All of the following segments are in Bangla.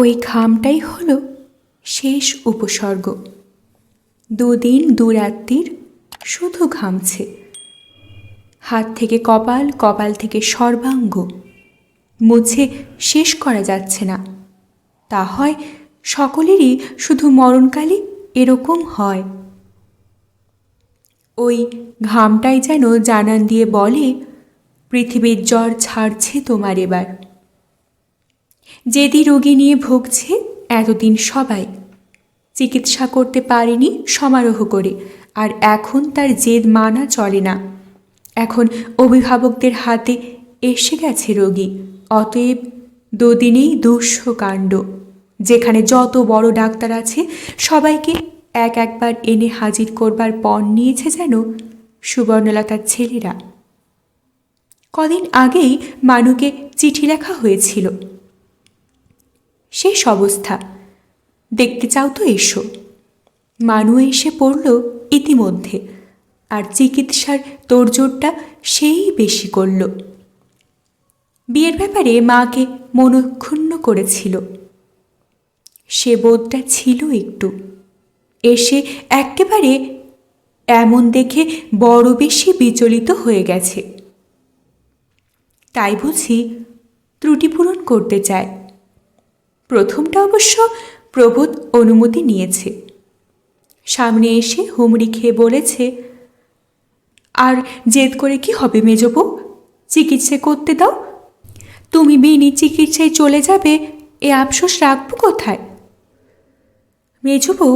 ওই ঘামটাই হলো শেষ উপসর্গ। দুদিন দুরাত্রির শুধু ঘামছে, হাত থেকে কপাল, কপাল থেকে সর্বাঙ্গ, মুছে শেষ করা যাচ্ছে না। তা হয় সকলেরই শুধু মরণকালে এরকম হয়। ওই ঘামটাই যেন জানান দিয়ে বলে, পৃথিবীর জ্বর ছাড়ছে তোমার এবার। যেদি রোগী নিয়ে ভুগছে এতদিন সবাই, চিকিৎসা করতে পারেনি সমারোহ করে, আর এখন তার জেদ মানা চলে না। এখন অভিভাবকদের হাতে এসে গেছে রোগী। অতএব দুদিনেই দুঃস্ব কাণ্ড। যেখানে যত বড় ডাক্তার আছে সবাইকে একবার এনে হাজির করবার পণ নিয়েছে যেন সুবর্ণলতার ছেলেরা। কদিন আগেই মানুকে চিঠি লেখা হয়েছিল, শেষ অবস্থা, দেখতে চাও তো এসো। মানু এসে পড়ল ইতিমধ্যে, আর চিকিৎসার তোড়জোড়টা সেই বেশি করল। বিয়ের ব্যাপারে মাকে মনক্ষুণ্ণ করেছিল, সে বোধটা ছিল একটু। এসে একেবারে এমন দেখে বড় বেশি বিচলিত হয়ে গেছে। তাই বুঝি ত্রুটি পূরণ করতে চায়। প্রথমটা অবশ্য প্রবোধ অনুমতি নিয়েছে। সামনে এসে হুমড়ি খেয়ে বলেছে, আর জেদ করে কি হবে মেজবউ, চিকিৎসা করতে দাও। তুমি বিনি চিকিৎসায় চলে যাবে, এ আফসোস রাখবো কোথায়? মেজবউ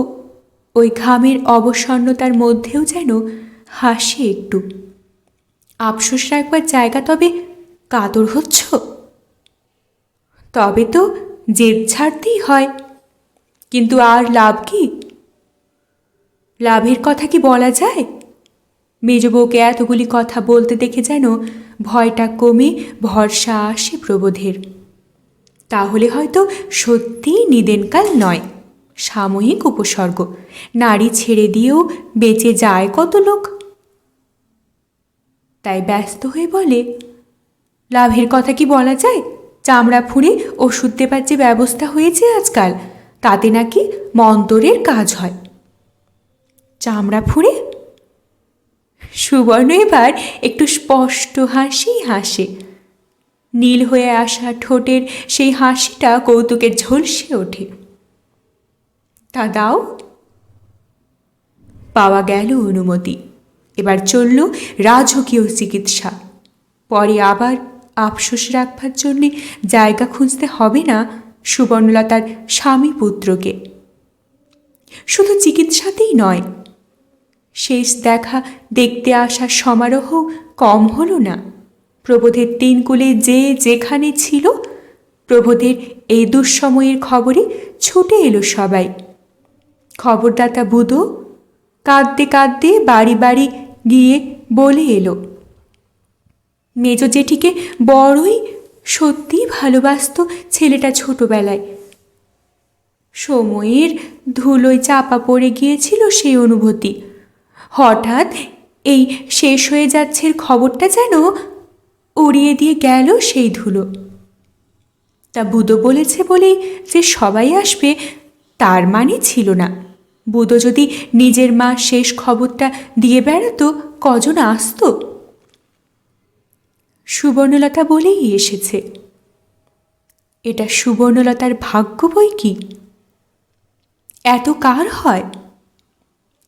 ওই ঘামের অবসন্নতার মধ্যেও যেন হাসে একটু। আফসোস রাখবার জায়গা তবে কাতর হচ্ছ? তবে তো জেদ ছাড়তেই হয়, কিন্তু আর লাভ কি? লাভের কথা কি বলা যায়? মেজবউকে এতগুলি কথা বলতে দেখে যেন ভয়টা কমে ভরসা আসে প্রবোধের। তাহলে হয়তো সত্যিই নিদেনকাল নয়, সাময়িক উপসর্গ। নারী ছেড়ে দিয়েও বেঁচে যায় কত লোক। তাই ব্যস্ত হয়ে বলে, লাভের কথা কি বলা যায়? চামড়া ফুঁড়ে ওষুধ দেবার যে ব্যবস্থা হয়েছে আজকাল, তাতে নাকি মন্তরের কাজ হয়। চামড়া ফুঁড়ে? সুবর্ণ এবার একটু স্পষ্ট হাসি হাসে। নীল হয়ে আসা ঠোঁটের সেই হাসিটা কৌতুকের ঝলসে ওঠে। তা দাও। পাওয়া গেল অনুমতি। এবার চলল রাজকীয় চিকিৎসা। পরে আবার আফসোস রাখবার জন্যে জায়গা খুঁজতে হবে না সুবর্ণলতার স্বামী পুত্রকে। শুধু চিকিৎসাতেই নয়, শেষ দেখা দেখতে আসার সমারোহ কম হলো না। প্রবোধের তিন কুলে যে যেখানে ছিল, প্রবোধের এই দুঃসময়ের খবরে ছুটে এলো সবাই। খবরদাতা বুধো কাঁদতে কাঁদতে বাড়ি বাড়ি গিয়ে বলে এলো, মেজ জেঠিকে বড়ই সত্যি ভালোবাসত ছেলেটা ছোটবেলায়। সময়ের ধুলোয় চাপা পড়ে গিয়েছিল সেই অনুভূতি। হঠাৎ এই শেষ হয়ে যাচ্ছে খবরটা যেন উড়িয়ে দিয়ে গেল সেই ধুলো। তা বুধো বলেছে বলেই যে সবাই আসবে তার মানে ছিল না। বুধো যদি নিজের মা শেষ খবরটা দিয়ে বেড়াতো, কজন আসত? সুবর্ণলতা বলেই এসেছে। এটা সুবর্ণলতার ভাগ্য বই কি? এত কার হয়?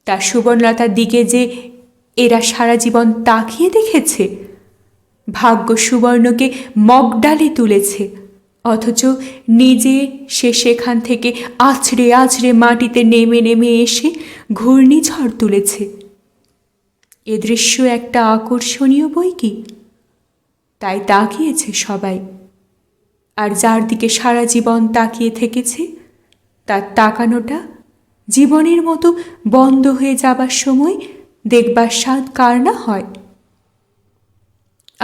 তা সুবর্ণলতার দিকে যে এরা সারা জীবন তাকিয়ে দেখেছে। ভাগ্য সুবর্ণকে মগডালে তুলেছে, অথচ নিজে সে সেখান থেকে আছড়ে আছড়ে মাটিতে নেমে নেমে এসে ঘূর্ণিঝড় তুলেছে। এ দৃশ্য একটা আকর্ষণীয় বই কি? তাই তাকিয়েছে সবাই। আর যার দিকে সারা জীবন তাকিয়ে থেকেছে, তার তাকানোটা জীবনের মতো বন্ধ হয়ে যাবার সময় দেখবার স্বাদ কার না হয়?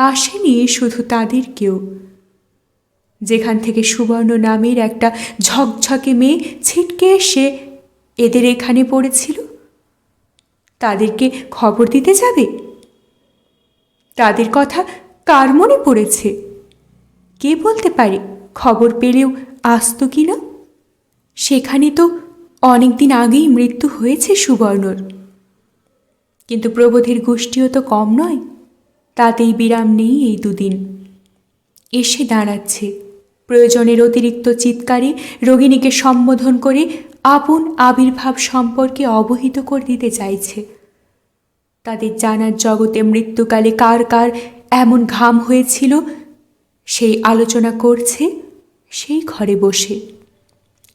আসেনি শুধু তাদের কেউ। যেখান থেকে সুবর্ণ নামের একটা ঝকঝকে মেয়ে ছিটকে এসে এদের এখানে পড়েছিল, তাদেরকে খবর দিতে যাবে? তাদের কথা কার মনে পড়েছে? কে বলতে পারে খবর পেলেও আসতো কি না? সেখানে তো অনেক দিন আগেই মৃত্যু হয়েছে সুবর্ণর। কিন্তু প্রবোধের গোষ্ঠীও তো কম নয়, তাতেই বিরাম নেই এই দুদিন। এসে দাঁড়াচ্ছে, প্রয়োজনের অতিরিক্ত চিৎকারে রোগিণীকে সম্বোধন করে আপন আবির্ভাব সম্পর্কে অবহিত করে দিতে চাইছে। তাদের জানার জগতে মৃত্যুকালে কার কার এমন ঘাম হয়েছিল সেই আলোচনা করছে সেই ঘরে বসে,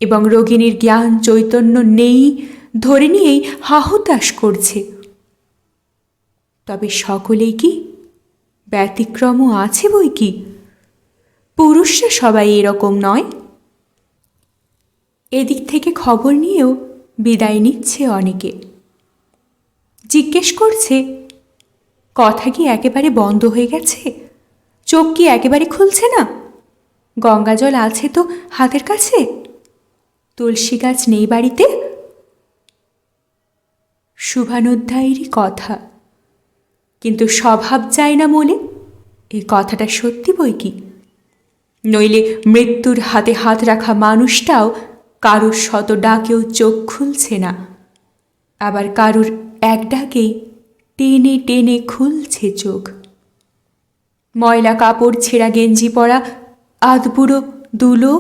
এবং রোগিণীর জ্ঞান চৈতন্য নেই ধরে নিয়েই হাহুতাশ করছে। তবে সকলেই কি? ব্যতিক্রমও আছে বই কি, পুরুষরা সবাই এরকম নয়। এদিক থেকে খবর নিয়েও বিদায় নিচ্ছে অনেকে। জিজ্ঞেস করছে, কথা কি একেবারে বন্ধ হয়ে গেছে? চোখ কি একেবারে খুলছে না? গঙ্গাজল আছে তো হাতের কাছে? তুলসী গাছ নেই বাড়িতে? শুভানুধ্যায়ীরই কথা, কিন্তু স্বভাব চায় না মনে। এই কথাটা সত্যি বই কি? নইলে মৃত্যুর হাতে হাত রাখা মানুষটাও কারুর শত ডাকেও চোখ খুলছে না, আবার কারুর এক ডাকেই টেনে টেনে খুলছে চোখ। ময়লা কাপড় ছেঁড়া গেঞ্জি পরা আধবুড়ো দুলো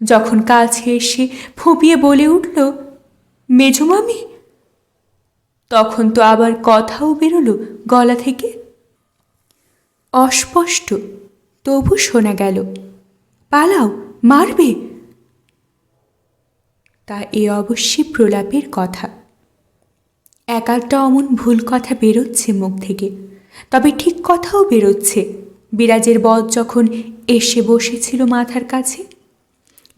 যখন কাছে এসে ফুঁপিয়ে বলে উঠল, মেজমামি, তখন তো আবার কথাও বেরোলো গলা থেকে। অস্পষ্ট, তবু শোনা গেল, পালাও, মারবে। তা এ অবশ্যই প্রলাপের কথা। এক একটা অমন ভুল কথা বেরোচ্ছে মুখ থেকে, তবে ঠিক কথাও বেরোচ্ছে। বিরাজের বধ যখন এসে বসেছিল মাথার কাছে,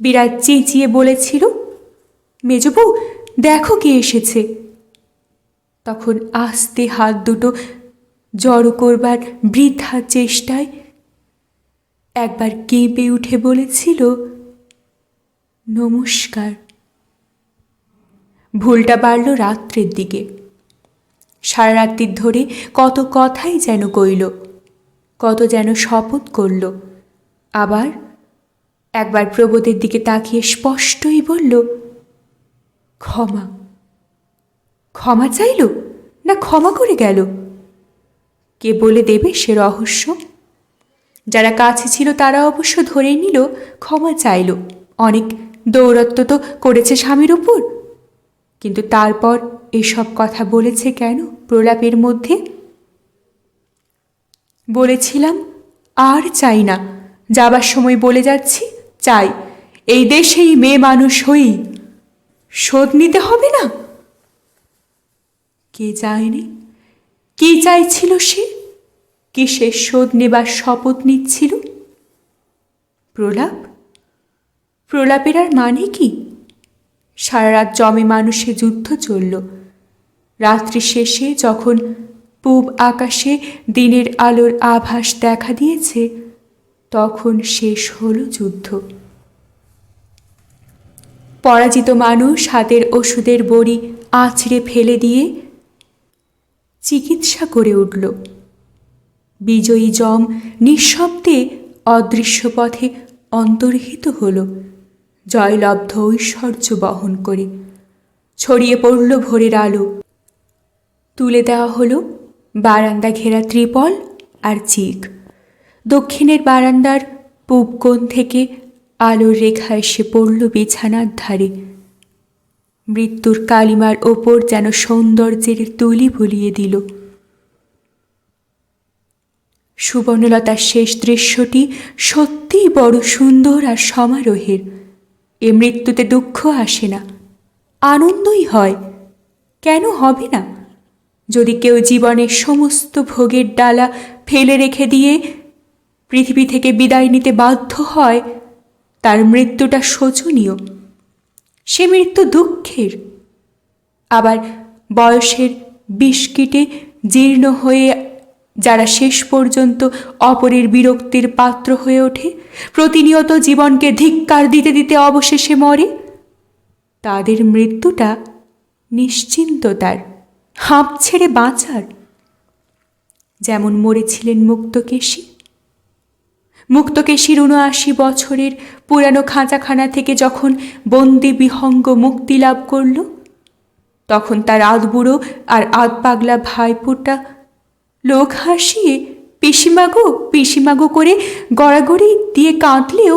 বিরাজ চেঁচিয়ে বলেছিল, মেজবউ দেখো কে এসেছে। তখন আস্তে হাত দুটো জড়ো করবার বৃথা চেষ্টায় একবার কেঁপে উঠে বলেছিল, নমস্কার। ভুলটা বাড়ল রাত্রের দিকে। সারা রাত্রির ধরে কত কথাই যেন কইল, কত যেন শপথ করল। আবার একবার প্রবোধের দিকে তাকিয়ে স্পষ্টই বলল, ক্ষমা। ক্ষমা চাইল না ক্ষমা করে গেল? কে বলে দেবে সে রহস্য? যারা কাছে ছিল তারা অবশ্য ধরে নিল ক্ষমা চাইল, অনেক দৌরত্ব তো করেছে স্বামীর উপর। কিন্তু তারপর এসব কথা বলেছে কেন প্রলাপের মধ্যে? বলেছিলাম আর চাই না, যাবার সময় বলে যাচ্ছি চাই, এই দেশেই মেয়ে মানুষ হই, শোধ নিতে হবে না। কে যায়নি? কি চাইছিল সে? কিসের শোধ নেবার শপথ নিচ্ছিল? প্রলাপ? প্রলাপের আর মানে কি? সারা রাত জমে মানুষে যুদ্ধ চলল। রাত্রি শেষে যখন পূব আকাশে দিনের আলোর আভাস দেখা দিয়েছে, তখন শেষ হল যুদ্ধ। পরাজিত মানুষ হাতের ওষুধের বড়ি আছড়ে ফেলে দিয়ে চিকিৎসা করে উঠল। বিজয়ী যম নিঃশব্দে অদৃশ্য পথে অন্তর্হিত হল, জয়লব্ধ ঐশ্বর্য বহন করে। ছড়িয়ে পড়ল ভোরের আলো। তুলে দেওয়া হলো বারান্দা ঘেরা ত্রিপল আর চিক। দক্ষিণের বারান্দার পূব কোণ থেকে আলোর রেখা এসে পড়ল বিছানার ধারে। মৃত্যুর কালিমার ওপর যেন সৌন্দর্যের তুলি বুলিয়ে দিল। সুবর্ণলতার শেষ দৃশ্যটি সত্যিই বড় সুন্দর আর সমারোহের। এ মৃত্যুতে দুঃখ আসে না, আনন্দই হয়। কেন হবে না? যদি কেউ জীবনের সমস্ত ভোগের ডালা ফেলে রেখে দিয়ে পৃথিবী থেকে বিদায় নিতে বাধ্য হয়, তার মৃত্যুটা শোচনীয়, সে মৃত্যু দুঃখের। আবার বয়সের বিস্কিটে জীর্ণ হয়ে যারা শেষ পর্যন্ত অপরের বিরক্তির পাত্র হয়ে ওঠে, প্রতিনিয়ত জীবনকে ধিক্কার দিতে দিতে অবশেষে মরে, তাদের মৃত্যুটা নিশ্চিন্ততার, হাঁপ ছেড়ে বাঁচার। যেমন মরেছিলেন মুক্তকেশী। মুক্তকেশীর ৭৯ বছরের পুরানো খাঁচাখানা থেকে যখন বন্দি বিহঙ্গ মুক্তি লাভ করল, তখন তার আধবুড়ো আর আধপাগলা ভাইপোটা লোক হাসিয়ে পিসিমাগো পিসিমাগো করে গড়াগড়ি দিয়ে কাঁদলেও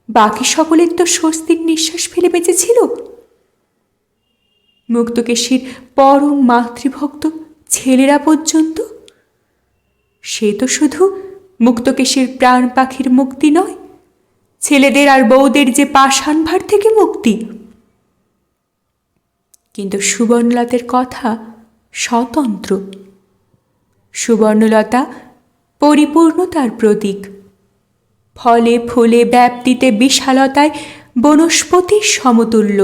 বাকি সকলের তো স্বস্তির নিঃশ্বাস ফেলে বেঁচেছিল। মুক্তকেশীর পরম মাতৃভক্ত ছেলেরা পর্যন্ত, সে তো শুধু মুক্তকেশীর প্রাণ পাখির মুক্তি নয়, ছেলেদের আর বউদের যে পাষাণ ভার থেকে মুক্তি। কিন্তু সুবর্ণলতার কথা স্বতন্ত্র। সুবর্ণলতা পরিপূর্ণতার প্রতীক, ফলে ফুলে ব্যাপ্তিতে বিশালতায় বনস্পতির সমতুল্য।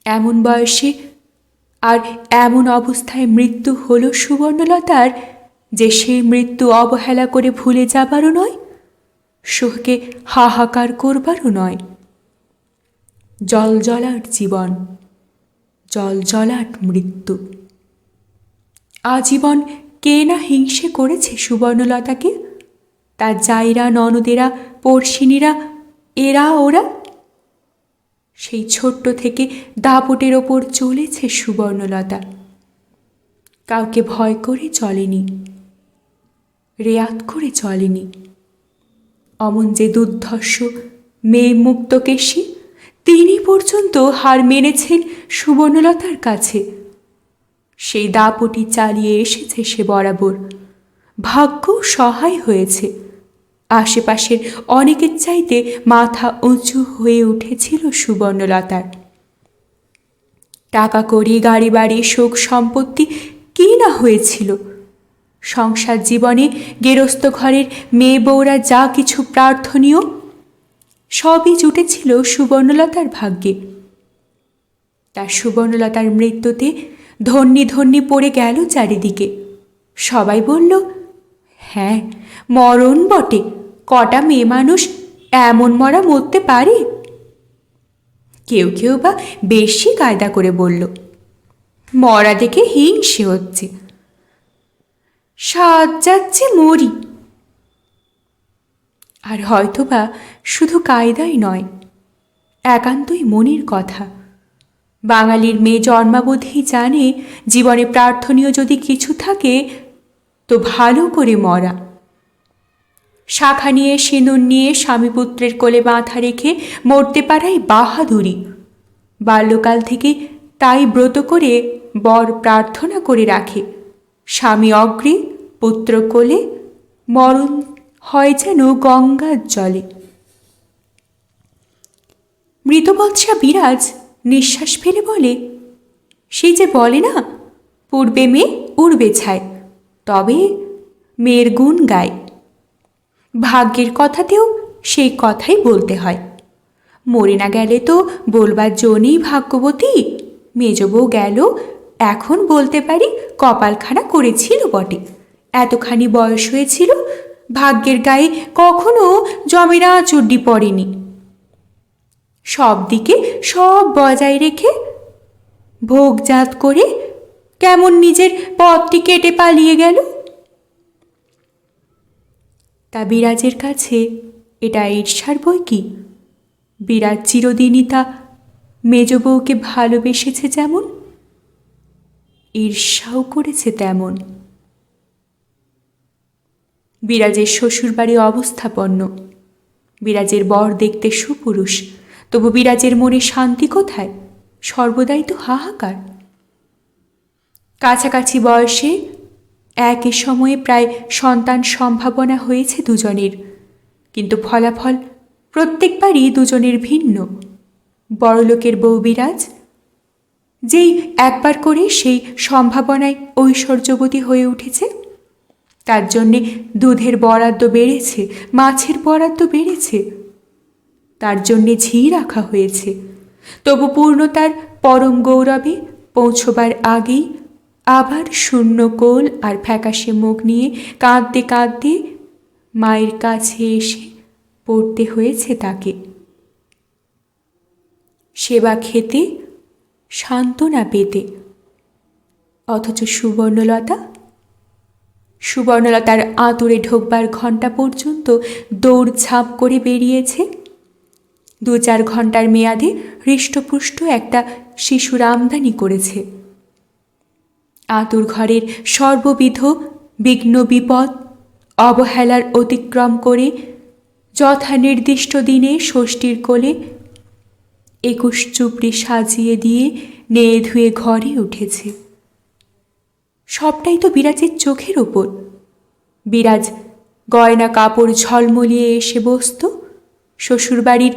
এমন বয়সে আর এমন অবস্থায় মৃত্যু হল সুবর্ণলতার যে সেই মৃত্যু অবহেলা করে ভুলে যাবারও নয়, শোকে হাহাকার করবারও নয়। জলজলাট জীবন, জলজলাট মৃত্যু। আজীবন কে না হিংসে করেছে সুবর্ণলতাকে, তার জাইরা, ননদেরা, পড়শিনীরা, এরা ওরা। সেই ছোট্ট থেকে দাপটের ওপর চলেছে সুবর্ণলতা, কাউকে ভয় করে চলেনি, রেয়াত করে চলেনি। অমন যে দুর্ধর্ষ মেয়ে মুক্তকেশী, তিনি পর্যন্ত হার মেনেছেন সুবর্ণলতার কাছে। সেই দাপটি চালিয়ে এসেছে সে বরাবর, ভাগ্য সহায় হয়েছে। আশেপাশের অনেকের চাইতে মাথা উঁচু হয়ে উঠেছিল সুবর্ণলতার। টাকা কড়ি, গাড়ি বাড়ি, সুখ সম্পত্তি কি না হয়েছিল। সংসার জীবনে গেরস্থ ঘরের মেয়ে বউরা যা কিছু প্রার্থনীয়, সবই জুটেছিল সুবর্ণলতার ভাগ্যে। তার সুবর্ণলতার মৃত্যুতে ধন্যি ধন্যি পড়ে গেল চারিদিকে। সবাই বলল, হ্যাঁ মরণ বটে, কটা মেয়ে মানুষ এমন মরা মরতে পারে। কেউ কেউ বা বেশি কায়দা করে বলল, মরা দেখে হিংসে হচ্ছে, সাজ যাচ্ছে মরি। আর হয়তোবা শুধু কায়দাই নয়, একান্তই মনের কথা। বাঙালির মেয়ে জন্মাবধি জানে, জীবনে প্রার্থনীয় যদি কিছু থাকে তো ভালো করে মরা। শাখা নিয়ে, সিঁদুর নিয়ে, স্বামী পুত্রের কোলে মাথা রেখে মরতে পারাই বাহাদুরি। বাল্যকাল থেকে তাই ব্রত করে বর প্রার্থনা করে রাখে, স্বামী অগ্রে, পুত্র কোলে, মরণ হয় যেন গঙ্গার জলে। মৃতবৎসা বিরাজ নিঃশ্বাস ফেলে বলে, সেই যে বলে না, পূর্বে মেয়ে উড়বে ছায়, তবে মেয়ের গুণ গায়। ভাগ্যের কথাতেও সেই কথাই বলতে হয়। মরে না গেলে তো বলবার জন্যই ভাগ্যবতী। মেজ বউ গেল, এখন বলতে পারি কপালখানা করেছিল বটে, এতখানি বয়স হয়েছিল, ভাগ্যের গায়ে কখনো জমেরা চুড্ডি পড়েনি। সব দিকে সব বজায় রেখে ভোগজাত করে কেমন নিজের পথটি কেটে পালিয়ে গেল। তা বিরাজের কাছে এটা ঈর্ষার বই কি? বিরাজ চিরদিনই তা মেজ বউকে ভালোবেসেছে যেমন, ঈর্ষাও করেছে তেমন। বিরাজের শ্বশুরবাড়ি অবস্থাপন্ন, বিরাজের বর দেখতে সুপুরুষ, তবু বিরাজের মনে শান্তি কোথায়? সর্বদাই তো হাহাকার। কাছাকাছি বয়সে একই সময়ে প্রায় সন্তান সম্ভাবনা হয়েছে দুজনের, কিন্তু ফলাফল প্রত্যেকবারই দুজনের ভিন্ন। বড়লোকের বউ বিরাজ, যেই একবার করে সেই সম্ভাবনায় ঐশ্বর্যবতী হয়ে উঠেছে, তার জন্যে দুধের বরাদ্দ বেড়েছে, মাছের বরাদ্দ বেড়েছে, তার জন্যে ঝি রাখা হয়েছে। তবু পূর্ণতার পরম গৌরবে পৌঁছবার আগেই আবার শূন্য কোল আর ফ্যাকাশে মুখ নিয়ে কাঁদতে কাঁদতে মায়ের কাছে এসে পড়তে হয়েছে তাকে। সেবা খেতে, সান্ত্বনা পেতে। অথচ সুবর্ণলতা সুবর্ণলতার আঁতুড়ে ঢোকবার ঘণ্টা পর্যন্ত দৌড়ঝাঁপ করে বেরিয়েছে। 2-4 ঘণ্টার মেয়াদে হৃষ্টপুষ্ট একটা শিশুর আমদানি করেছে। আঁতুর ঘরের সর্ববিধ বিঘ্ন বিপদ অবহেলার অতিক্রম করে যথা নির্দিষ্ট দিনে ষষ্ঠীর কোলে 21 চুপড়ি সাজিয়ে দিয়ে নেয়ে ধুয়ে ঘরে উঠেছে। সবটাই তো বিরাজের চোখের ওপর। বিরাজ গয়না কাপড় ঝলমলিয়ে এসে বসত, শ্বশুরবাড়ির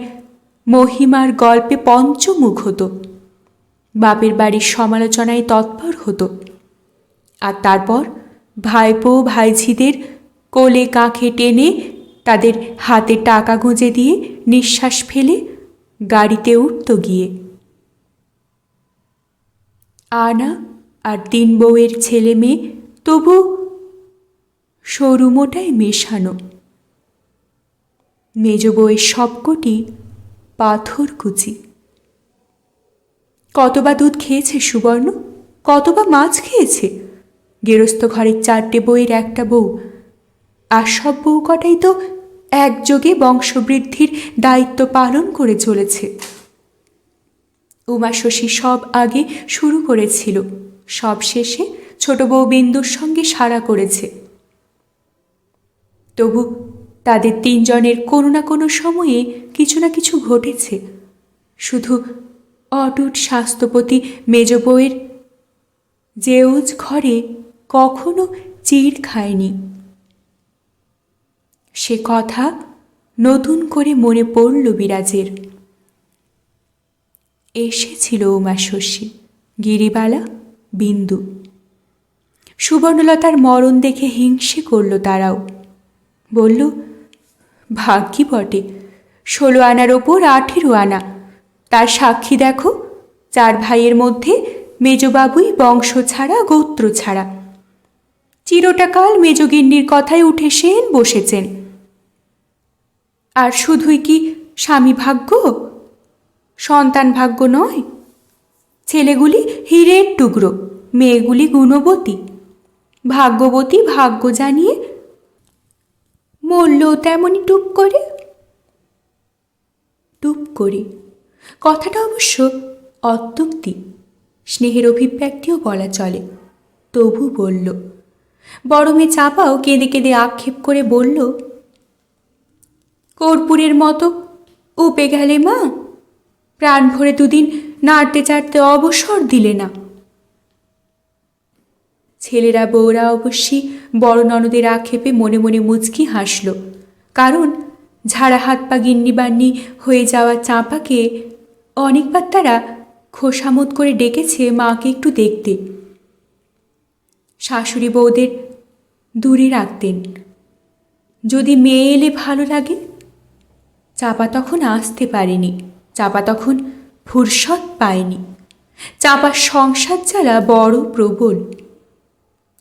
মহিমার গল্পে পঞ্চমুখ হতো, বাপের বাড়ির সমালোচনায় তৎপর হতো, আর তারপর ভাইপো ভাইঝিদের কোলে কাঁখে টেনে তাদের হাতে টাকা গুঁজে দিয়ে নিঃশ্বাস ফেলে গাড়িতে উঠত গিয়ে। আনা আর 3 বউয়ের ছেলে মেয়ে তবু সরু মোটায় মেশানো। মেজ বউয়ের সবকটি পাথরকুচি। কতবা দুধ খেয়েছে সুবর্ণ, কতবা মাছ খেয়েছে গেরস্থ ঘরের 4টে বউয়ের একটা বউ, আর সব বউ কটাই তো একযোগে বংশবৃদ্ধির দায়িত্ব পালন করে চলেছে। উমা শশী সব আগে শুরু করেছিল, সব শেষে ছোট বউ বিন্দুর সঙ্গে সাড়া করেছে। তবু তাদের 3 জনের কোনো না কোনো সময়ে কিছু না কিছু ঘটেছে। শুধু অটুট স্বাস্থ্যপতি মেজ বউয়ের জেউজ ঘরে কখনো চিড় খায়নি। সে কথা নতুন করে মনে পড়ল বিরাজের। এসেছিল উমা শশী, গিরিবালা, বিন্দু। সুবর্ণলতার মরণ দেখে হিংসে করল তারাও। বলল, ভাগ্যি বটে, 16 আনার ওপর 18 আনা। তার সাক্ষী দেখো, 4 ভাইয়ের মধ্যে মেজবাবুই বংশ ছাড়া গোত্র ছাড়া। চিরটা কাল মেজগিন্নির কথায় উঠে সেন বসেছেন। আর শুধুই কি স্বামী ভাগ্য, সন্তান ভাগ্য নয়? ছেলেগুলি হীরের টুকরো, মেয়েগুলি গুণবতী। ভাগ্যবতী ভাগ্য জানিয়ে মরল তেমনই টুপ করে। টুপ করে কথাটা অবশ্য অত্যুক্তি, স্নেহের অভিব্যক্তিও বলা চলে। তবু বলল। বড় মেয়ে চাপাও কেঁদে কেঁদে আক্ষেপ করে বলল, কর্পূরের মতো উপে গেলে মা, প্রাণ ভরে 2 দিন নাড়তে চাড়তে অবসর দিলে না। ছেলেরা বউরা অবশ্যই বড় ননদের আক্ষেপে মনে মনে মুচকি হাসল, কারণ ঝাড়া হাত পা গিন্নি বান্নি হয়ে যাওয়া চাঁপাকে অনেকবার তারা খোসামত করে ডেকেছে মাকে একটু দেখতে। শাশুড়ি বউদের দূরে রাখতেন, যদি মেয়ে এলে ভালো লাগে। চাপা তখন আসতে পারেনি, চাপা তখন ফুরসত পায়নি। চাপার সংসার জ্বালা বড় প্রবল।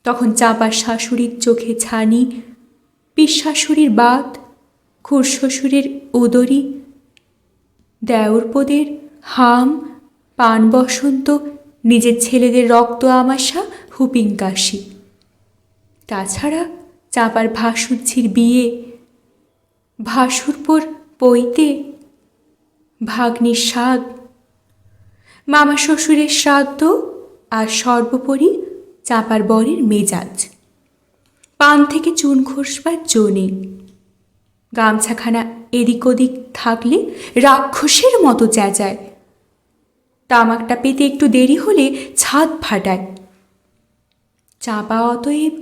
তখন চাপার শাশুড়ির চোখে ছানি, পিসশাশুড়ির বাত, খুড়শ্বশুরের উদরি, দেওরপোদের হাম, পান বসন্ত, নিজের ছেলেদের রক্ত আমাশা, হুপিং কাশি। তাছাড়া চাপার ভাসুরঝির বিয়ে, ভাসুরপোর পৈতে, ভাগ্নির স্বাদ, মামা শ্বশুরের শ্রাদ্ধ, আর সর্বোপরি চাপার বরের মেজাজ। পান থেকে চুন খসবার জো নেই। গামছাখানা এদিক ওদিক থাকলে রাক্ষসের মতো চেঁচায়। তামাকটা পেতে একটু দেরি হলে ছাদ ফাটায়। চাপা অতএব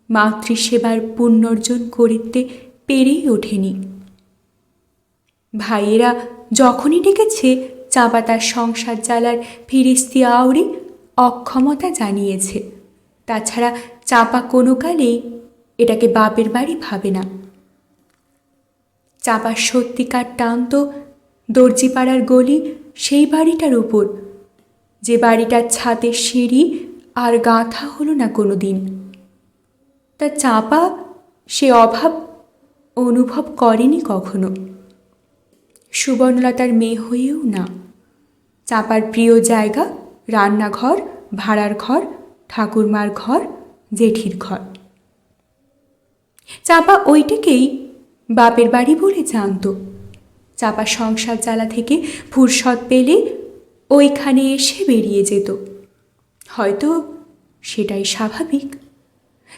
মাতৃসেবার পুণ্যর্জন করিতে পেরেই ওঠেনি। ভাইয়েরা যখনই ডেকেছে, চাপা তার সংসার জ্বালার ফিরিস্তি আউড়ে অক্ষমতা জানিয়েছে। তাছাড়া চাপা কোনো কালেই এটাকে বাপের বাড়ি ভাবে না। চাপার সত্যিকার টান তো দর্জিপাড়ার গলি সেই বাড়িটার উপর, যে বাড়িটার ছাদের সিঁড়ি আর গাঁথা হলো না কোনো দিন। তা চাপা সে অভাব অনুভব করেনি কখনো, সুবর্ণলতার মেয়ে হয়েও না। চাপার প্রিয় জায়গা রান্নাঘর, ভাড়ার ঘর, ঠাকুরমার ঘর, জেঠির ঘর। চাপা ওইটাকেই বাপের বাড়ি বলে জানত। চাপা সংসার জ্বালা থেকে ফুরসত পেলে ওইখানে এসে বেরিয়ে যেত। হয়তো সেটাই স্বাভাবিক।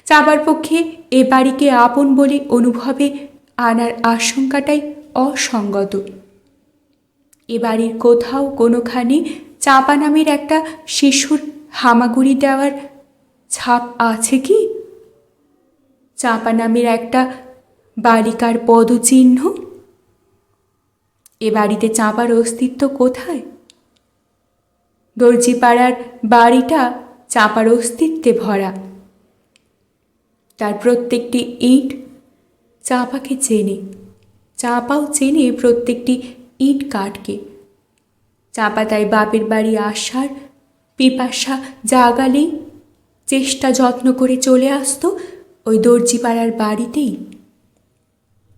চাপার পক্ষে এ বাড়িকে আপন বলে অনুভবে আনার আশঙ্কাটাই অসঙ্গত। এ বাড়ির কোথাও কোনোখানে চাপা নামের একটা শিশুর হামাগুড়ি দেওয়ার ছাপ আছে কি? চাপা নামের একটা বালিকার পদচিহ্ন? এ বাড়িতে চাপার অস্তিত্ব কোথায়? দর্জিপাড়ার বাড়িটা চাপার অস্তিত্বে ভরা। তার প্রত্যেকটি ইট চাপাকে চেনে, চাপাও চেনে প্রত্যেকটি ইট কাঠকে। চাপা তাই বাপের বাড়ি আসার পিপাসা জাগালেই চেষ্টা যত্ন করে চলে আসতো ওই দর্জিপাড়ার বাড়িতেই।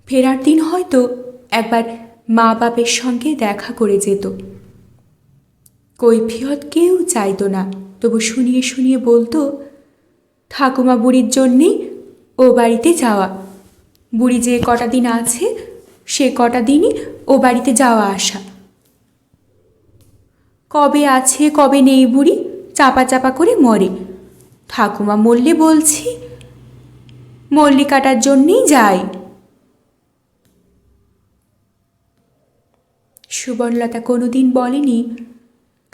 ফেরার দিন হয়তো একবার মা বাপের সঙ্গে দেখা করে যেত। কৈফিয়ত কেউ চাইতো না, তবু শুনিয়ে শুনিয়ে বলতো, ঠাকুমা বুড়ির জন্যেই ও বাড়িতে যাওয়া। বুড়ি যে কটা দিন আছে সে কটা দিনই ও বাড়িতে যাওয়া আসা। কবে আছে কবে নেই বুড়ি চাপা চাপা করে মরে। ঠাকুমা মরলে বলছি মল্লিকাটার জন্যেই যাই। সুবর্ণলতা কোনোদিন বলেনি,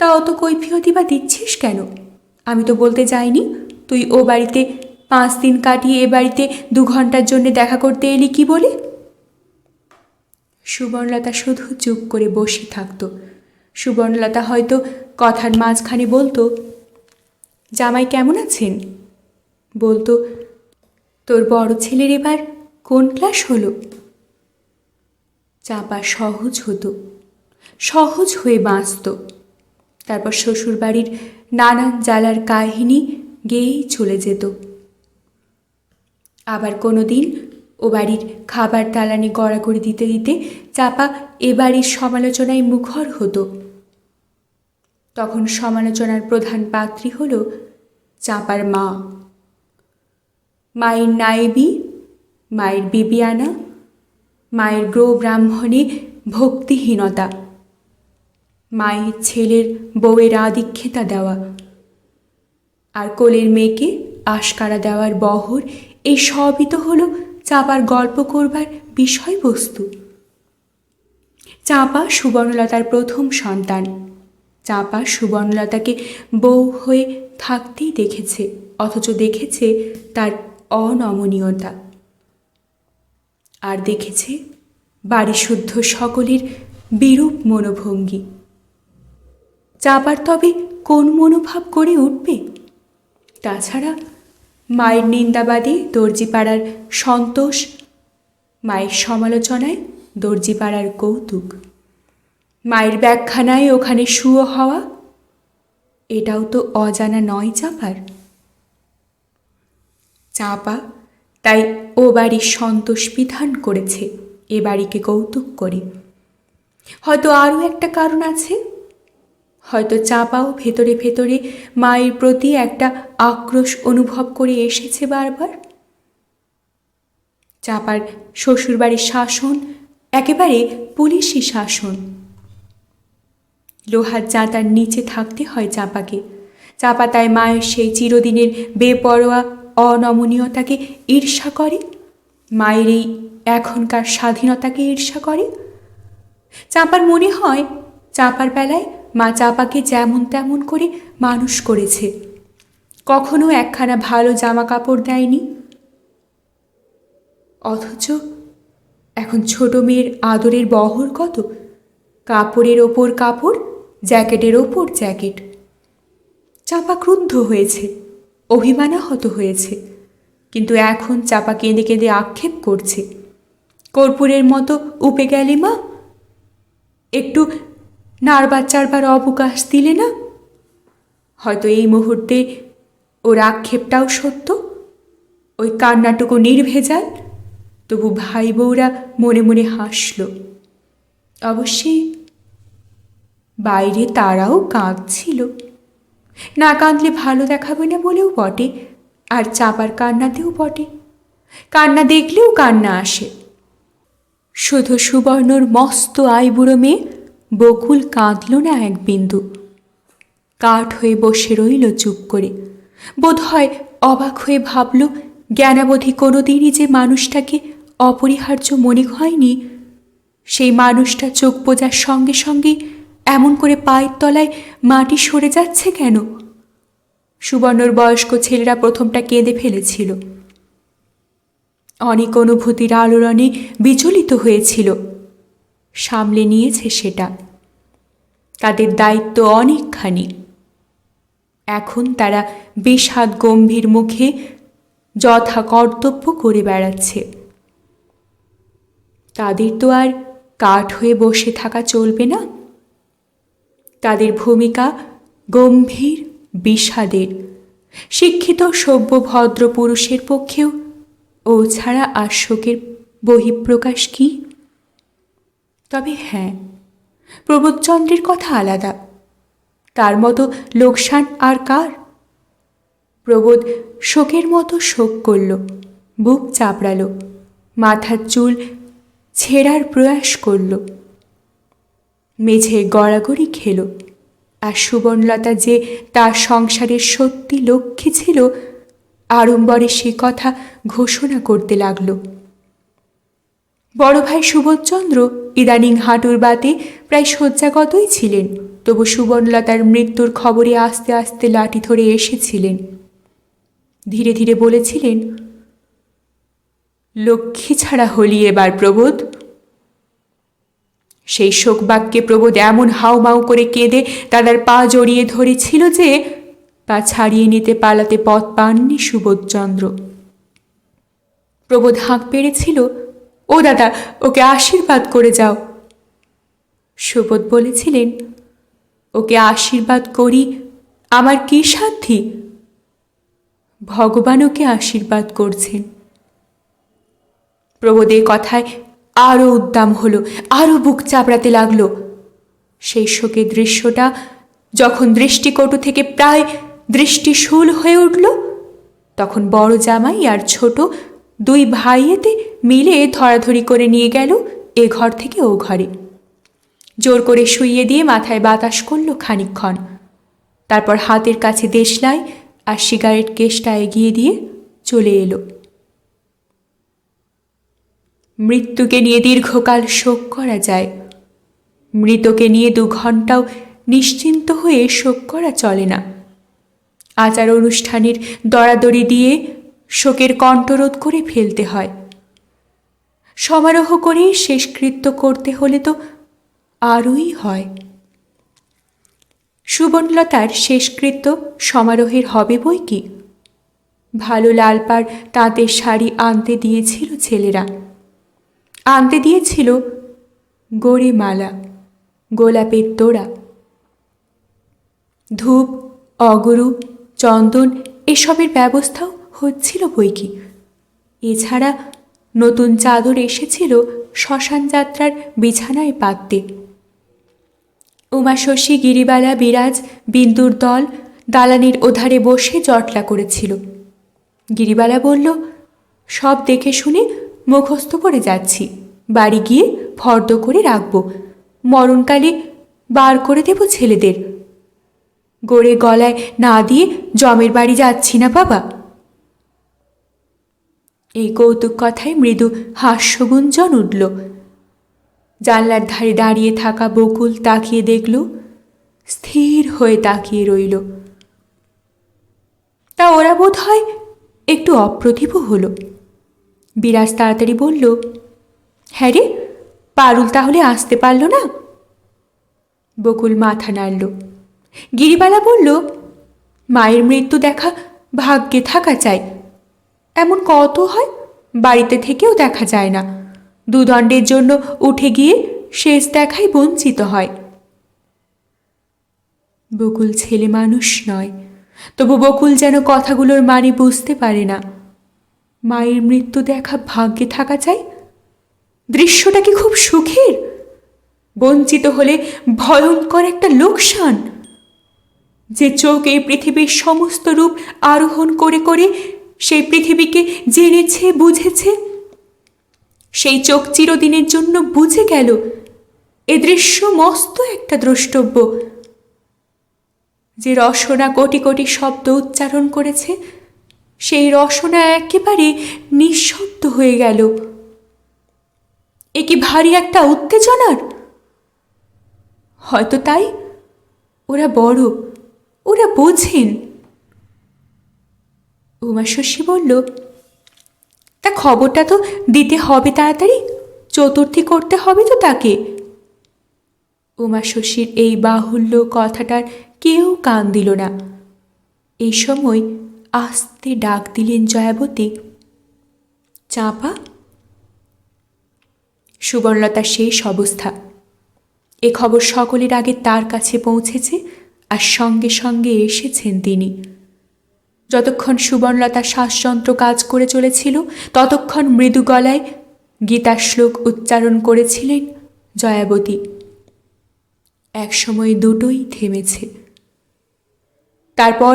তা অত কৈফিয়তই বা দিচ্ছিস কেন? আমি তো বলতে যাইনি তুই ও বাড়িতে 5 দিন কাটিয়ে এ বাড়িতে 2 ঘন্টার জন্য দেখা করতে এলি কি বলে? সুবর্ণলতা শুধু চুপ করে বসে থাকত। সুবর্ণলতা হয়তো কথার মাঝখানে বলতো, জামাই কেমন আছেন? বলতো, তোর বড় ছেলের এবার কোন ক্লাস হলো? চাপা সহজ হতো, সহজ হয়ে বাঁচত। তারপর শ্বশুরবাড়ির নানান জ্বালার কাহিনী গেয়েই চলে যেত। আবার কোনো দিন ও বাড়ির খাবার দালানে গড়াগড়ি দিতে দিতে চাপা এ বাড়ির সমালোচনায় মুখর হতো। তখন সমালোচনার প্রধান পাত্রী হল চাপার মা। মায়ের নায়েবি, মায়ের বিবিয়ানা, মায়ের গ্রো ব্রাহ্মণে ভক্তিহীনতা, মায়ের ছেলের বউয়ের আদিক্ষেতা দেওয়া, আর কোলের মেয়েকে আশকারা দেওয়ার বহর, এই সবই তো হলো চাপার গল্প করবার বিষয়বস্তু। চাপা সুবর্ণলতার প্রথম সন্তান। চাপা সুবর্ণলতাকে বউ হয়ে থাকতেই দেখেছে, অথচ দেখেছে তার অনমনীয়তা, আর দেখেছে বাড়িশুদ্ধ সকলের বিরূপ মনোভঙ্গি। চাপার তবে কোন মনোভাব গড়ে উঠবে? তাছাড়া মায়ের নিন্দাবাদে দর্জিপাড়ার সন্তোষ, মায়ের সমালোচনায় দর্জিপাড়ার কৌতুক, মায়ের ব্যাখ্যানায় ওখানে শুয়ো হওয়া, এটাও তো অজানা নয় চাপার। চাপা তাই ও বাড়ির সন্তোষ বিধান করেছে এ বাড়িকে কৌতুক করে। হয়তো আরও একটা কারণ আছে, হয়তো চাপাও ভেতরে ভেতরে মায়ের প্রতি একটা আক্রোশ অনুভব করে এসেছে বারবার। চাপার শ্বশুরবাড়ির শাসন একেবারে পুলিশি শাসন। লোহার জাঁতার নিচে থাকতে হয় চাপাকে। চাপা তাই মায়ের সেই চিরদিনের বেপরোয়া অনমনীয়তাকে ঈর্ষা করে, মায়ের এই এখনকার স্বাধীনতাকে ঈর্ষা করে। চাপার মনে হয় চাপার বেলায় মা চাপাকে যেমন তেমন করে মানুষ করেছে, কখনো একখানা ভালো জামা কাপড় দেয়নি। অথচ এখন ছোট মেয়ের আদরের বহর কত, কাপড়ের ওপর কাপড়, জ্যাকেটের ওপর জ্যাকেট। চাপা ক্রুদ্ধ হয়েছে, অভিমানাহত হয়েছে, কিন্তু এখন চাপা কেঁদে কেঁদে আক্ষেপ করছে, কর্পূরের মতো উপে গেলে মা, একটু নাড়বার চাড়বার অবকাশ দিলে না? হয়তো এই মুহূর্তে ওর আক্ষেপটাও সত্য, ওই কান্নাটুকু নির্ভেজাল। তবু ভাই বউরা মনে মনে হাসল। অবশ্যই বাইরে তারাও কাঁদছিল, না কাঁদলে ভালো দেখাবে না বলেও বটে, আর চাপার কান্নাতেও বটে। কান্না দেখলেও কান্না আসে। শুধু সুবর্ণর মস্ত আইবুড়ো মেয়ে বকুল কাঁদল না এক বিন্দু। কাঠ হয়ে বসে রইল চুপ করে। বোধহয় অবাক হয়ে ভাবল, জ্ঞানাবধি কোনোদিনই যে মানুষটাকে অপরিহার্য মনে হয়নি, সেই মানুষটা চোখ বোঝার সঙ্গে সঙ্গে এমন করে পায়ের তলায় মাটি সরে যাচ্ছে কেন? সুবর্ণর বয়স্ক ছেলেরা প্রথমটা কেঁদে ফেলেছিল। অনেক অনুভূতির আলোড়নে বিচলিত হয়েছিল। সামলে নিয়েছে সেটা। তাদের দায়িত্ব অনেকখানি। এখন তারা বিষাদ গম্ভীর মুখে যথা কর্তব্য করে বেড়াচ্ছে। তাদের তো আর কাঠ হয়ে বসে থাকা চলবে না। তাদের ভূমিকা গম্ভীর বিষাদের। শিক্ষিত সভ্য ভদ্র পুরুষের পক্ষেও ও ছাড়া আর শোকের বহিঃপ্রকাশ কি? তবে হ্যাঁ, প্রবোধচন্দ্রের কথা আলাদা। তার মতো লোকসান আর কার? প্রবোধ শোকের মতো শোক করল, বুক চাপড়াল, মাথার চুল ছেঁড়ার প্রয়াস করল, মেঝে গড়াগড়ি খেল। আর সুবর্ণলতা যে তার সংসারের সত্যি লক্ষ্মী ছিল, আড়ম্বরে সে কথা ঘোষণা করতে লাগল। বড় ভাই সুবোধচন্দ্র ইদানিং হাঁটুর বাতে প্রায় শয্যাগতই ছিলেন, তবু সুবর্ণলতার মৃত্যুর খবরে আস্তে আস্তে লাঠি ধরে এসেছিলেন। ধীরে ধীরে বলেছিলেন, লক্ষ্মী ছাড়া হলি এবার প্রবোধ। সেই শোকবাক্যে প্রবোধ এমন হাউমাউ করে কেঁদে দাদার পা জড়িয়ে ধরেছিল যে পা ছাড়িয়ে নিতে পালাতে পথ পাননি সুবোধচন্দ্র। প্রবোধ হাঁক পেড়েছিল, ও দাদা, ওকে আশীর্বাদ করে যাও। সুবোধ বলেছিলেন, ওকে আশীর্বাদ করি আমার কি সাধ্যি? ভগবান ওকে আশীর্বাদ করছেন। প্রবোধের কথায় আরও উদ্দাম হলো, আরও বুক চাপড়াতে লাগল। সেই শোকের দৃশ্যটা যখন দৃষ্টিকটু থেকে প্রায় দৃষ্টিশূল হয়ে উঠল, তখন বড় জামাই আর ছোট দুই ভাইয়েতে মিলে ধরাধরি করে নিয়ে গেল এ ঘর থেকে ও ঘরে। জোর করে শুইয়ে দিয়ে মাথায় বাতাস করল খানিকক্ষণ। তারপর হাতের কাছে দেশলাই আর সিগারেট কেসটা এগিয়ে দিয়ে চলে এলো। মৃত্যুকে নিয়ে দীর্ঘকাল শোক করা যায়, মৃতকে নিয়ে 2 ঘণ্টাও নিশ্চিন্ত হয়ে শোক করা চলে না। আচার অনুষ্ঠানের দরাদরি দিয়ে শোকের কণ্ঠরোধ করে ফেলতে হয়। সমারোহ করে শেষকৃত্য করতে হলে তো আরোই হয়। সুবর্ণলতার শেষকৃত্য সমারোহের হবে বই কি। ভালো লালপাড় তাঁতের শাড়ি আনতে দিয়েছিল ছেলেরা, আনতে দিয়েছিল গড়ে মালা, গোলাপের তোড়া, ধূপ, অগরু, চন্দন এসবের ব্যবস্থাও হচ্ছিল বই কি। এছাড়া নতুন চাদর এসেছিল শ্মশান যাত্রার বিছানায় পাততে। উমাশশী, গিরিবালা, বিরাজ, বিন্দুর দল দালানের ওধারে বসে জটলা করেছিল। গিরিবালা বলল, সব দেখে শুনে মুখস্থ করে যাচ্ছি, বাড়ি গিয়ে ফর্দ করে রাখব, মরণকালে বার করে দেব ছেলেদের। গড়ে গলায় না দিয়ে জমের বাড়ি যাচ্ছি না বাবা। এই কৌতুক কথায় মৃদু হাস্যগুঞ্জন উঠল। জানলার ধারে দাঁড়িয়ে থাকা বকুল তাকিয়ে দেখল, স্থির হয়ে তাকিয়ে রইল। তা ওরা বোধ হয় একটু অপ্রতিভ হল। বিরাজ তাড়াতাড়ি বলল, হ্যাঁ রে, পারুল তাহলে আসতে পারল না? বকুল মাথা নাড়ল। গিরিবালা বলল, মায়ের মৃত্যু দেখা ভাগ্যে থাকা চাই। এমন কত হয়, বাড়িতে থেকেও দেখা যায় না। 2 দণ্ডের জন্য উঠে গিয়ে শেষ দেখাই বঞ্চিত হয়। বকুল ছেলে মানুষ নয়, তবু বকুল যেন কথাগুলোর মানে বুঝতে পারে না। মায়ের মৃত্যু দেখা ভাগ্যে থাকা চাই, দৃশ্যটা কি খুব সুখের? বঞ্চিত হলে ভয়ঙ্কর একটা লোকসান। যে চোখ এই পৃথিবীর সমস্ত রূপ আরোহণ করে করে সেই পৃথিবীকে জেনেছে, বুঝেছে। সেই চোখ চিরদিনের জন্য বুঝে গেল এ দৃশ্য মস্ত একটা দ্রষ্টব্য। যে রসনা কোটি কোটি শব্দ উচ্চারণ করেছে, সেই রসনা একেবারে নিঃশব্দ হয়ে গেল। এ কি ভারী একটা উত্তেজনার? হয়তো তাই। ওরা বড়, ওরা বোঝেন। উমাশশী বলল, তা খবরটা তো দিতে হবে তাড়াতাড়ি, চতুর্থী করতে হবে তো তাকে। উমাশশীর এই বাহুল্য কথাটার কেউ কান দিল না। এই সময় আস্তে ডাক দিলেন জয়াবতী, চাঁপা। সুবর্ণলতার শেষ অবস্থা। এ খবর সকলের আগে তার কাছে পৌঁছেছে, আর সঙ্গে সঙ্গে এসেছেন তিনি। যতক্ষণ সুবর্ণলতা শ্বাসযন্ত্র কাজ করে চলেছিল, ততক্ষণ মৃদু গলায় গীতা শ্লোক উচ্চারণ করেছিলেন জয়াবতী। একসময় দুটোই থেমেছে। তারপর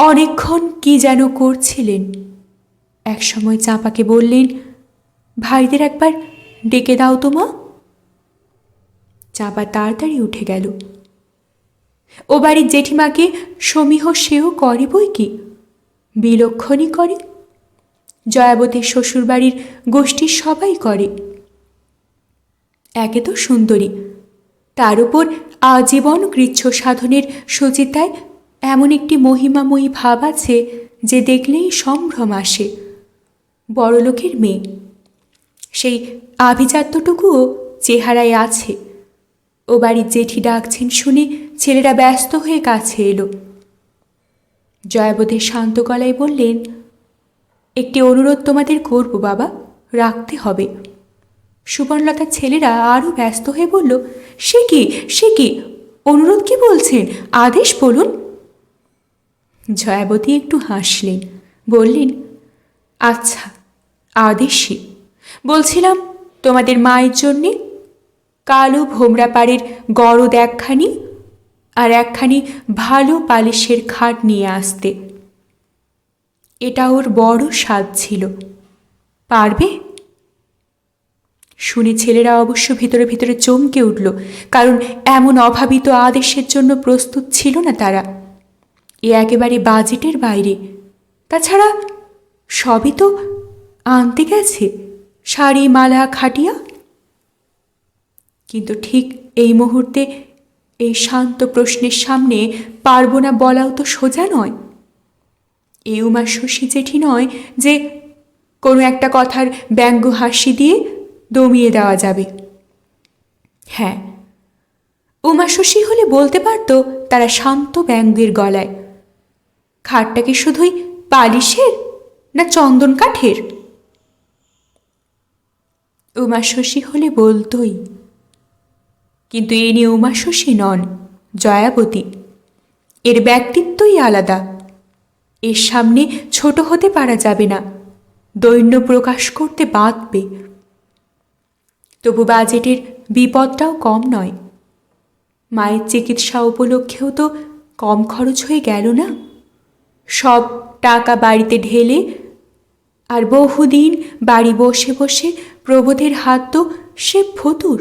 অনেকক্ষণ কি যেন করছিলেন। একসময় চাঁপাকে বললেন, ভাইদের একবার ডেকে দাও তো মা। চাঁপা তাড়াতাড়ি উঠে গেল। ও বাড়ির জেঠিমাকে সমীহ সেও করে বই কি, বিলক্ষণই করে। জয়াবতীর শ্বশুরবাড়ির গোষ্ঠীর সবাই করে। একে তো সুন্দরী, তার উপর আজীবন কৃচ্ছ সাধনের সুচিতায় এমন একটি মহিমাময়ী ভাব আছে যে দেখলেই সম্ভ্রম আসে। বড়লোকের মেয়ে, সেই আভিজাত্যটুকুও চেহারায় আছে। ও বাড়ির জেঠি ডাকছেন শুনে ছেলেরা ব্যস্ত হয়ে কাছে এলো। জয়াবতী শান্ত গলায় বললেন, একটি অনুরোধ তোমাদের করব বাবা, রাখতে হবে। সুবর্ণলতার ছেলেরা আরও ব্যস্ত হয়ে বলল, সে কি অনুরোধ কি বলছেন, আদেশ বলুন। জয়াবতী একটু হাসলেন, বললেন, আচ্ছা আদেশই। বলছিলাম তোমাদের মায়ের জন্যে কালো ভোমরা পাড়ের গরদ একখানি আর একখানি ভালো পালিশের খাট নিয়ে আসতে। এটা ওর বড় স্বাদ ছিল, পারবে? শুনে ছেলেরা অবশ্য ভিতরে ভিতরে চমকে উঠল, কারণ এমন অভাবিত আদেশের জন্য প্রস্তুত ছিল না তারা। এ একেবারে বাজেটের বাইরে। তাছাড়া সবই তো আনতে গেছে, শাড়ি, মালা, খাটিয়া। কিন্তু ঠিক এই মুহূর্তে এই শান্ত প্রশ্নের সামনে পারব না বলাও তো সোজা নয়। এই উমাশশী জেঠি নয় যে কোনো একটা কথার ব্যঙ্গ হাসি দিয়ে দমিয়ে দেওয়া যাবে। হ্যাঁ, উমাশশী হলে বলতে পারত তারা শান্ত ব্যঙ্গের গলায়, খাটটা কি শুধুই পালিশের না চন্দন কাঠের? উমাশশী হলে বলতই। কিন্তু এ নিয়ে উমাশশী নন, জয়াবতী। এর ব্যক্তিত্বই আলাদা। এর সামনে ছোট হতে পারা যাবে না, দৈন্য প্রকাশ করতে বাঁধবে। তবু বাজেটের বিপদটাও কম নয়। মায়ের চিকিৎসা উপলক্ষেও তো কম খরচ হয়ে গেল না। সব টাকা বাড়িতে ঢেলে আর বহুদিন বাড়ি বসে বসে প্রবোধের হাত তো সে ফতুর।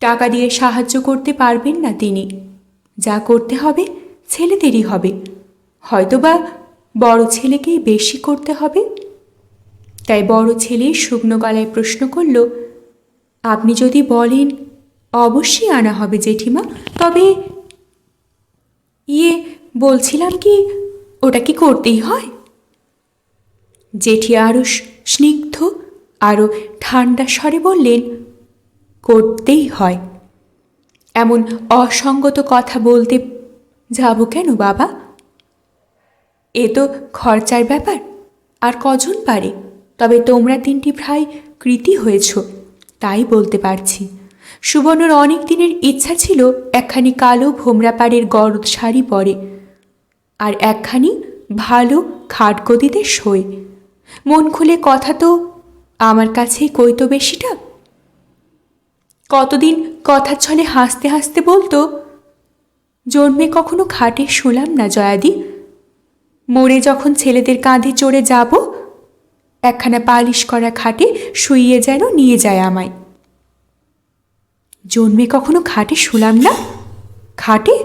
টাকা দিয়ে সাহায্য করতে পারবেন না তিনি। যা করতে হবে ছেলেদেরই হবে, হয়তোবা বড় ছেলেকেই বেশি করতে হবে। তাই বড় ছেলে শুকনো গলায় প্রশ্ন করল, আপনি যদি বলেন অবশ্যই আনা হবে জেঠিমা, তবে বলছিলাম কি, ওটা কি করতেই হয়? জেঠি আরও স্নিগ্ধ, আরও ঠান্ডা স্বরে বললেন, করতেই হয়। এমন অসঙ্গত কথা বলতে যাব কেন বাবা? এ তো খরচার ব্যাপার। আর কজন পারে? তবে তোমরা তিনটি ভাই কৃতী হয়েছ, তাই বলতে পারছি। সুবর্ণর অনেক দিনের ইচ্ছা ছিল একখানি কালো ভোমরাপাড়ের গরদ শাড়ি পরে, আর একখানি ভালো খাটগদিতে শোয়। মন খুলে কথা তো আমার কাছেই কইতো বেশিটা। কতদিন কথার ছলে হাসতে হাসতে বলতো, জন্মে কখনো খাটে শুলাম না জয়াদি, মরে যখন ছেলেদের কাঁধে চড়ে যাব, একখানা পালিশ করা খাটে শুইয়ে যেন নিয়ে যায় আমায়। জন্মে কখনো খাটে শুলাম না? খাটে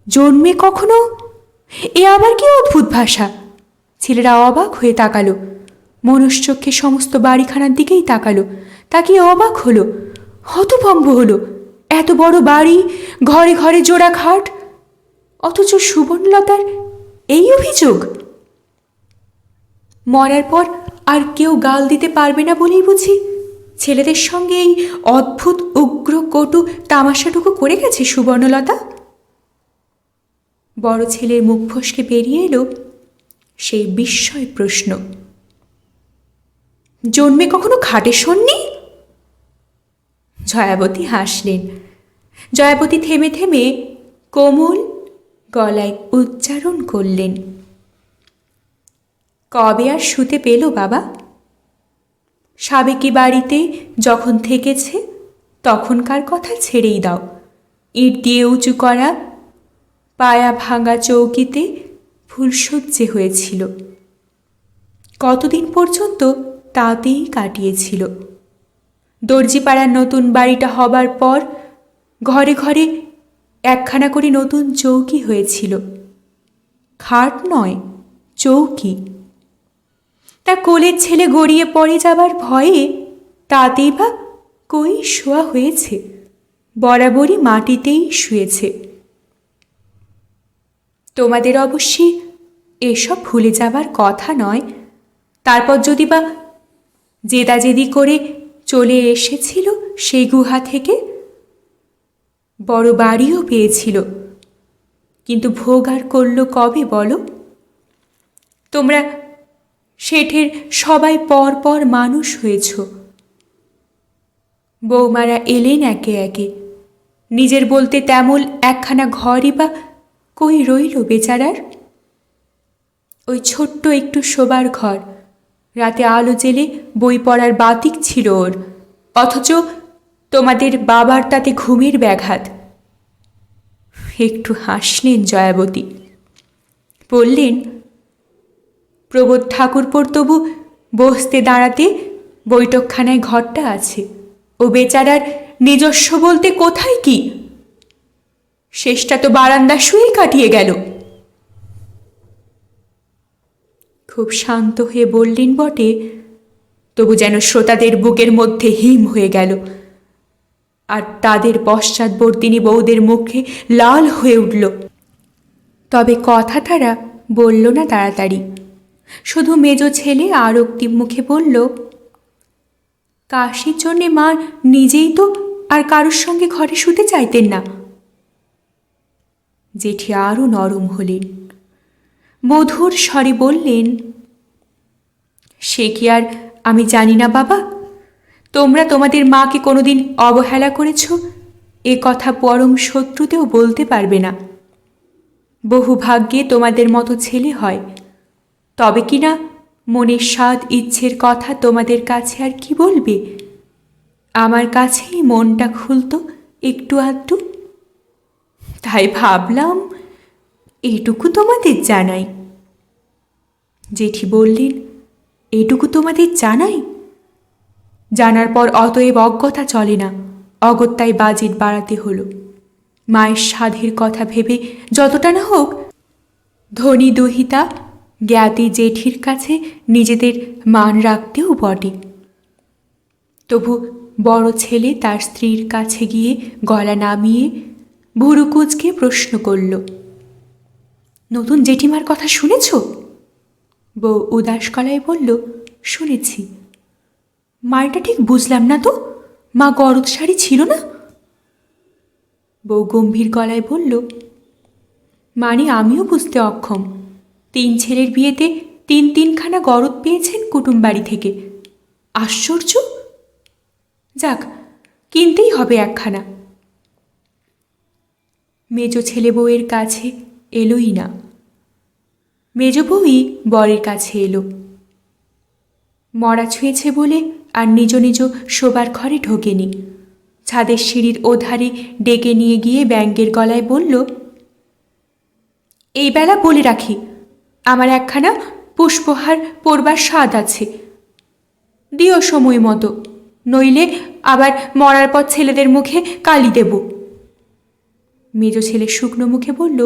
জন্মে কখনো? এ আবার কি অদ্ভুত ভাষা! ছেলেরা অবাক হয়ে তাকালো, মনুষ্যক্ষে সমস্ত বাড়িখানার দিকেই তাকালো, তাকিয়ে অবাক হলো, হতভম্ব হলো। এত বড় বাড়ি, ঘরে ঘরে জোড়া খাট, অথচ সুবর্ণলতার এই অভিযোগ! মরার পর আর কেউ গাল দিতে পারবে না বলেই বুঝি ছেলেদের সঙ্গে এই অদ্ভুত উগ্র কটু তামাশাটুকু করে গেছে সুবর্ণলতা? বড় ছেলের মুখ ফসকে বেরিয়ে এলো সেই বিস্ময় প্রশ্ন, জন্মে কখনো খাটে শোননি? জয়াবতী হাসলেন। জয়াবতী থেমে থেমে কোমল গলায় উচ্চারণ করলেন, কবে আর শুতে পেল বাবা? সাবেকি বাড়িতে যখন থেকেছে তখনকার কথা ছেড়েই দাও। ইট দিয়ে উঁচু করা পায়া ভাঙা চৌকিতে ফুলশয্যে হয়েছিল। কতদিন পর্যন্ত তাতেই কাটিয়েছিল। দর্জিপাড়ার নতুন বাড়িটা হবার পর ঘরে ঘরে একখানা করে নতুন চৌকি হয়েছিল। খাট নয়, চৌকি। তা কোলের ছেলে গড়িয়ে পড়ে যাবার ভয়ে তাতেই বা কই শোয়া হয়েছে, বরাবরই মাটিতেই শুয়েছে। তোমাদের অবশ্যই এসব ভুলে যাবার কথা নয়। তারপর যদি বা জেদাজেদি করে চলে এসেছিল সেই গুহা থেকে, বড় বাড়িও পেয়েছিল, কিন্তু ভোগ আর করল কবে বলো? তোমরা শেঠের সবাই পর পর মানুষ হয়েছ। বৌমারা এলেন একে একে, নিজের বলতে তেমন একখানা ঘরই বা কই রইল বেচারার? ওই ছোট্ট একটু শোবার ঘর, রাতে আলো জেলে বই পড়ার বাতিক ছিল ওর, অথচ তোমাদের বাবার তাতে ঘুমের ব্যাঘাত। একটু হাসলেন জয়াবতী, বললেন, প্রবোধ ঠাকুরপোর তবু বসতে দাঁড়াতে বৈঠকখানায় ঘরটা আছে, ও বেচারার নিজস্ব বলতে কোথায় কি? শেষটা তো বারান্দা শুয়েই কাটিয়ে গেল। খুব শান্ত হয়ে বললেন বটে, তবু যেন শ্রোতাদের বুকের মধ্যে হিম হয়ে গেল, আর তাদের পশ্চাৎবর্তিনী বউদের মুখে লাল হয়ে উঠল। তবে কথা তারা বলল না তাড়াতাড়ি। শুধু মেজ ছেলে আরক্তিম মুখে বলল, কাশির জন্যে মা নিজেই তো আর কারোর সঙ্গে ঘরে শুতে চাইতেন না। জেঠি আরও নরম হলেন, মধুর স্বরে বললেন, সে কি আর আমি জানি না বাবা? তোমরা তোমাদের মাকে কোনোদিন অবহেলা করেছ এ কথা পরম শত্রুতেও বলতে পারবে না। বহু ভাগ্যে তোমাদের মতো ছেলে হয়, তবে কি না মনের স্বাদ ইচ্ছের কথা তোমাদের কাছে আর কি বলবে? আমার কাছেই মনটা খুলত একটু আধটু, তাই ভাবলাম এইটুকু তোমাদের জানাই। জেঠি বললেন, এটুকু তোমাদের জানাই? জানার পর অতএব অজ্ঞতা চলে না, অগত্যায় বাজেট বাড়াতে হলো। মায়ের সাধের কথা ভেবে যতটা না হোক ধনী দহিতা জ্ঞাতি জেঠির কাছে নিজেদের মান রাখতেও বটে। তবু বড় ছেলে তার স্ত্রীর কাছে গিয়ে গলা নামিয়ে ভুরু কুঁচকে প্রশ্ন করল, নতুন জেঠিমার কথা শুনেছ? বউ উদাস গলায় বলল, শুনেছি। মায়েরটা ঠিক বুঝলাম না তো, মা গরদ শাড়ি ছিল না? বউ গম্ভীর গলায় বলল, মানে আমিও বুঝতে অক্ষম। 3 ছেলের বিয়েতে 3খানা গরদ পেয়েছেন কুটুম বাড়ি থেকে। আশ্চর্য! যাক, কিনতেই হবে একখানা। মেজ ছেলে বউয়ের কাছে এলোই না, মেজ বউই বরের কাছে এলো। মরা ছুঁয়েছে বলে আর নিজ নিজ শোবার ঘরে ঢোকেনি। ছাদের সিঁড়ির ওধারে ডেকে নিয়ে গিয়ে ব্যঙ্গের গলায় বলল, এই বেলা বলে রাখি, আমার একখানা পুষ্পহার পরবার স্বাদ আছে, দিও সময় মতো, নইলে আবার মরার পর ছেলেদের মুখে কালি দেব। মেজ ছেলে শুকনো মুখে বলল,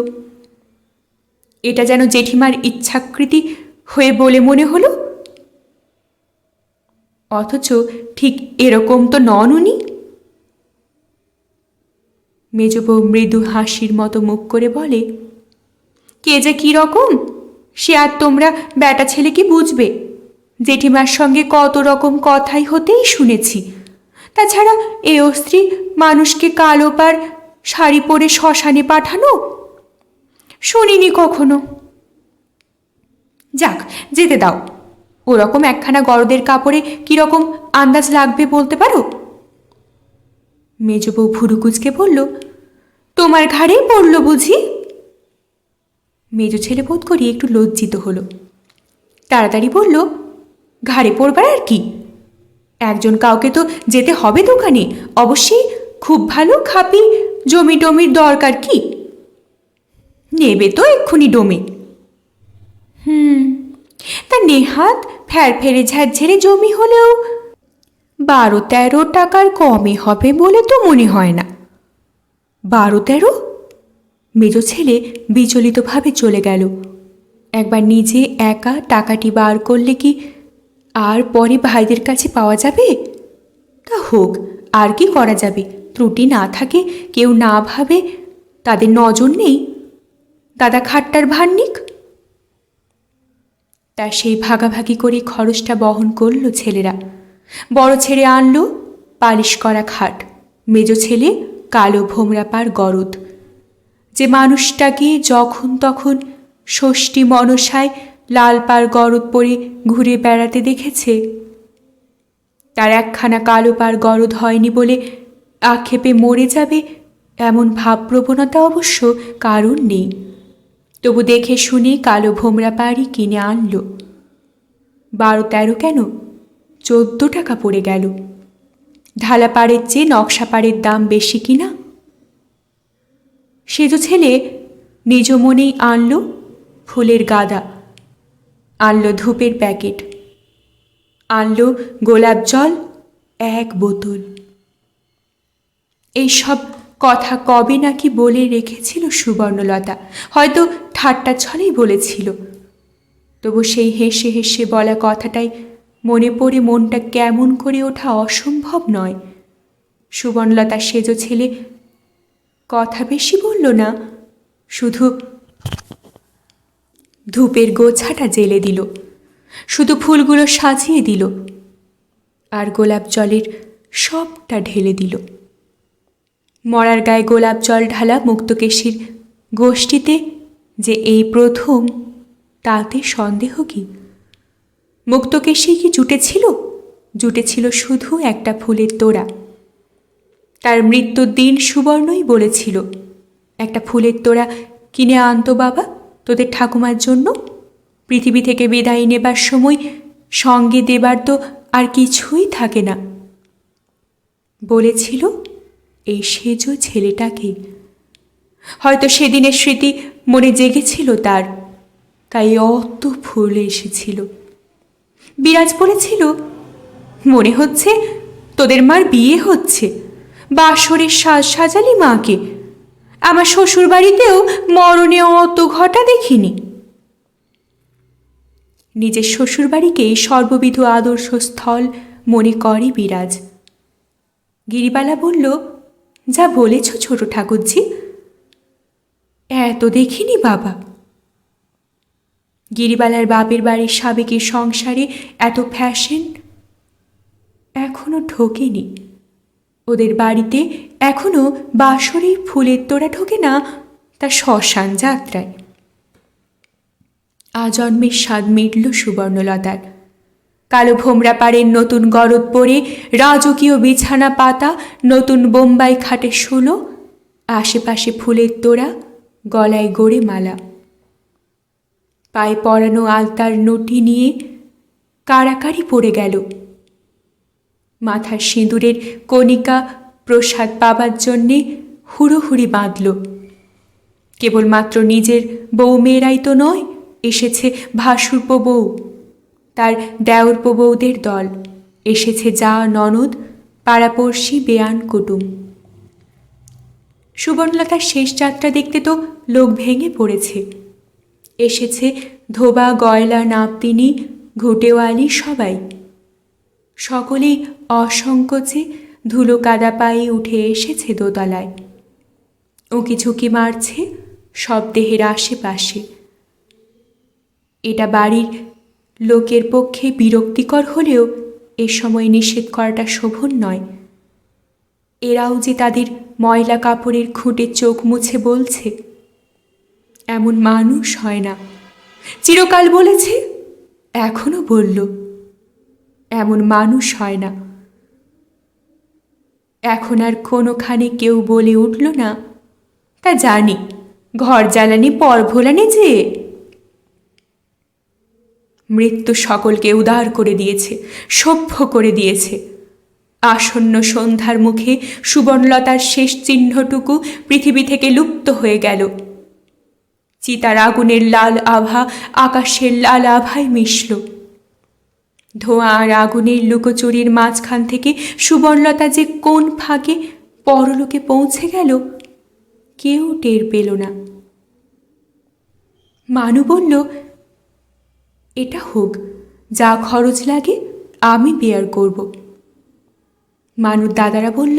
এটা যেন জেঠিমার ইচ্ছাকৃতি হয়ে বলে মনে হলো, অথচ ঠিক এরকম তো নন উনি। মেজ বউ মৃদু হাসির মতো মুখ করে বলে, কে যে কী রকম সে আর তোমরা বেটা ছেলে কি বুঝবে? জেঠিমার সঙ্গে কত রকম কথাই হতেই শুনেছি। তাছাড়া এ স্ত্রী মানুষকে কালো পার শাড়ি পরে শ্মশানে পাঠানো শুনিনি কখনো। যাক, যেতে দাও। ওরকম একখানা গরদের কাপড়ে কীরকম আন্দাজ লাগবে বলতে পারো? মেজ বউ ভুরু কুঁচকে বলল, তোমার ঘাড়েই পড়ল বুঝি? মেজ ছেলে বোধ করি একটু লজ্জিত হলো, তাড়াতাড়ি বলল, ঘাড়ে পড়বার আর কি, একজন কাউকে তো যেতে হবে দোকানে, অবশ্যই খুব ভালো খাপি জমি টমির দরকার কি? নেবে তো এক্ষুনি ডোমে। তা নেহাত ফেরে ঝাড়ঝেড়ে জমি হলেও 12-13 টাকার কমে হবে বলে তো মনে হয় না। 12-13? মেজ ছেলে বিচলিতভাবে চলে গেল। একবার নিজে একা টাকাটি বার করলে কি আর পরে ভাইদের কাছে পাওয়া যাবে? তা হোক, আর কি করা যাবে, ত্রুটি না থাকে, কেউ না ভাবে, তাদের নজর নেই, দাদা খাট্টার ভান্নিক। তা সেই ভাগাভাগি করে খরচটা বহন করল ছেলেরা। বড় ছেলে আনলো পালিশ করা খাট, মেজ ছেলে কালো ভোমরা পার গরদ। যে মানুষটাকে যখন তখন ষষ্ঠী মনসায় লাল পার গরদ পরে ঘুরে বেড়াতে দেখেছে, তার একখানা কালো পার গরদ হয়নি বলে আক্ষেপে মরে যাবে এমন ভাবপ্রবণতা অবশ্য কারণ নেই। তবু দেখে শুনে কালো ভোমরা পাড়ই কিনে আনলো। 12-13 কেন, 14 টাকা পড়ে গেল। ঢালা পাড়ের চেয়ে নকশা পাড়ের দাম বেশি কিনা? সেজ ছেলে নিজ মনেই আনলো ফুলের গাদা, আনলো ধূপের প্যাকেট, আনলো গোলাপ জল 1 বোতল। এইসব কথা কবে নাকি বলে রেখেছিল সুবর্ণলতা, হয়তো ঠাট্টা ছলেই বলেছিল। তবু সেই হেসে হেসে বলা কথাটাই মনে পড়ে মনটা কেমন করে ওঠা অসম্ভব নয়। সুবর্ণলতা সেজ ছেলে কথা বেশি বলল না, শুধু ধূপের গোছাটা জেলে দিল, শুধু ফুলগুলো সাজিয়ে দিল, আর গোলাপ জলের সবটা ঢেলে দিল। মরার গায়ে গোলাপ জল ঢালা মুক্তকেশীর গোষ্ঠীতে যে এই প্রথম, তাতে সন্দেহ কি? মুক্তকেশী কি জুটেছিল? জুটেছিল শুধু একটা ফুলের তোড়া। তার মৃত্যুর দিন সুবর্ণই বলেছিল, একটা ফুলের তোড়া কিনে আনতো বাবা তোদের ঠাকুমার জন্য, পৃথিবী থেকে বিদায় নেবার সময় সঙ্গে দেবার তো আর কিছুই থাকে না। বলেছিল এই সেজ ছেলেটাকে। হয়তো সেদিনের স্মৃতি মনে জেগেছিল তার, তাই অত ফুল এসেছিল। বিরাজ বলেছিল, মনে হচ্ছে তোদের মার বিয়ে হচ্ছে, বাসরের সাজ সাজালি মাকে, আমার শ্বশুর বাড়িতেও মরণে অত ঘটা দেখিনি। নিজের শ্বশুরবাড়িকেই সর্ববিধ আদর্শ স্থল মনে করে বিরাজ। গিরিবালা বলল, যা বলেছ ছোট ঠাকুরজি, এত দেখিনি বাবা। গিরিবালার বাপের বাড়ির সাবেকের সংসারে এত ফ্যাশন এখনো ঢোকেনি। ওদের বাড়িতে এখনো বাসরে ফুলের তোড়া ঢোকে না, তা শ্মশান যাত্রায়। আজন্মের স্বাদ মিটল সুবর্ণলতার। কালো ভোমরা পাড়ের নতুন গরদ পরে রাজকীয় বিছানা পাতা, নতুন বোম্বাই খাটে শুলো, আশেপাশে ফুলের তোড়া, গলায় গড়ে মালা, পায়ে পরানো আলতার নটি নিয়ে কাড়াকাড়ি পড়ে গেল। মাথার সিঁদুরের কণিকা প্রসাদ পাবার জন্যে হুড়োহুড়ি বাঁধল। কেবলমাত্র নিজের বউ মেয়েরাই তো নয়, এসেছে ভাসুরপো বউ, তার দেওরপো বউদের দল, এসেছে যা ননদ, পাড়াপড়শি, বেয়ান কুটুম। সুবর্ণলতার শেষ যাত্রা দেখতে তো লোক ভেঙে পড়েছে। এসেছে ধোবা, গয়লা, নাপতিনি, ঘুটেওয়ালি সবাই। সকলেই অসংকোচে ধুলো কাদা পায়ে উঠে এসেছে দোতলায়। উঁকি ঝুঁকি মারছে সব দেহের আশেপাশে। এটা বাড়ির লোকের পক্ষে বিরক্তিকর হলেও এ সময় নিষেধ করাটা শোভন নয়। এরাও যে তাদের ময়লা কাপড়ের খুঁটে চোখ মুছে বলছে, এমন মানুষ হয় না। চিরকাল বলেছে, এখনো বলল, এমন মানুষ হয় না। এখন আর কোনোখানে কেউ বলে উঠল না, তা জানি, ঘর জ্বালানি পর ভোলানি যে। মৃত্যু সকলকে উদার করে দিয়েছে, সভ্য করে দিয়েছে। আসন্ন সন্ধ্যার মুখে সুবর্ণলতার শেষ চিহ্নটুকু পৃথিবী থেকে লুপ্ত হয়ে গেল। চিতার আগুনের লাল আভা আকাশের লাল আভায় মিশল। ধোঁয়া আর আগুনের লুকোচুরির মাঝখান থেকে সুবর্ণলতা যে কোন ফাঁকে পরলোকে পৌঁছে গেল কেউ টের পেল না। মানু বলল, এটা হোক, যা খরচ লাগে আমি বেয়ার করব। মানুর দাদারা বলল,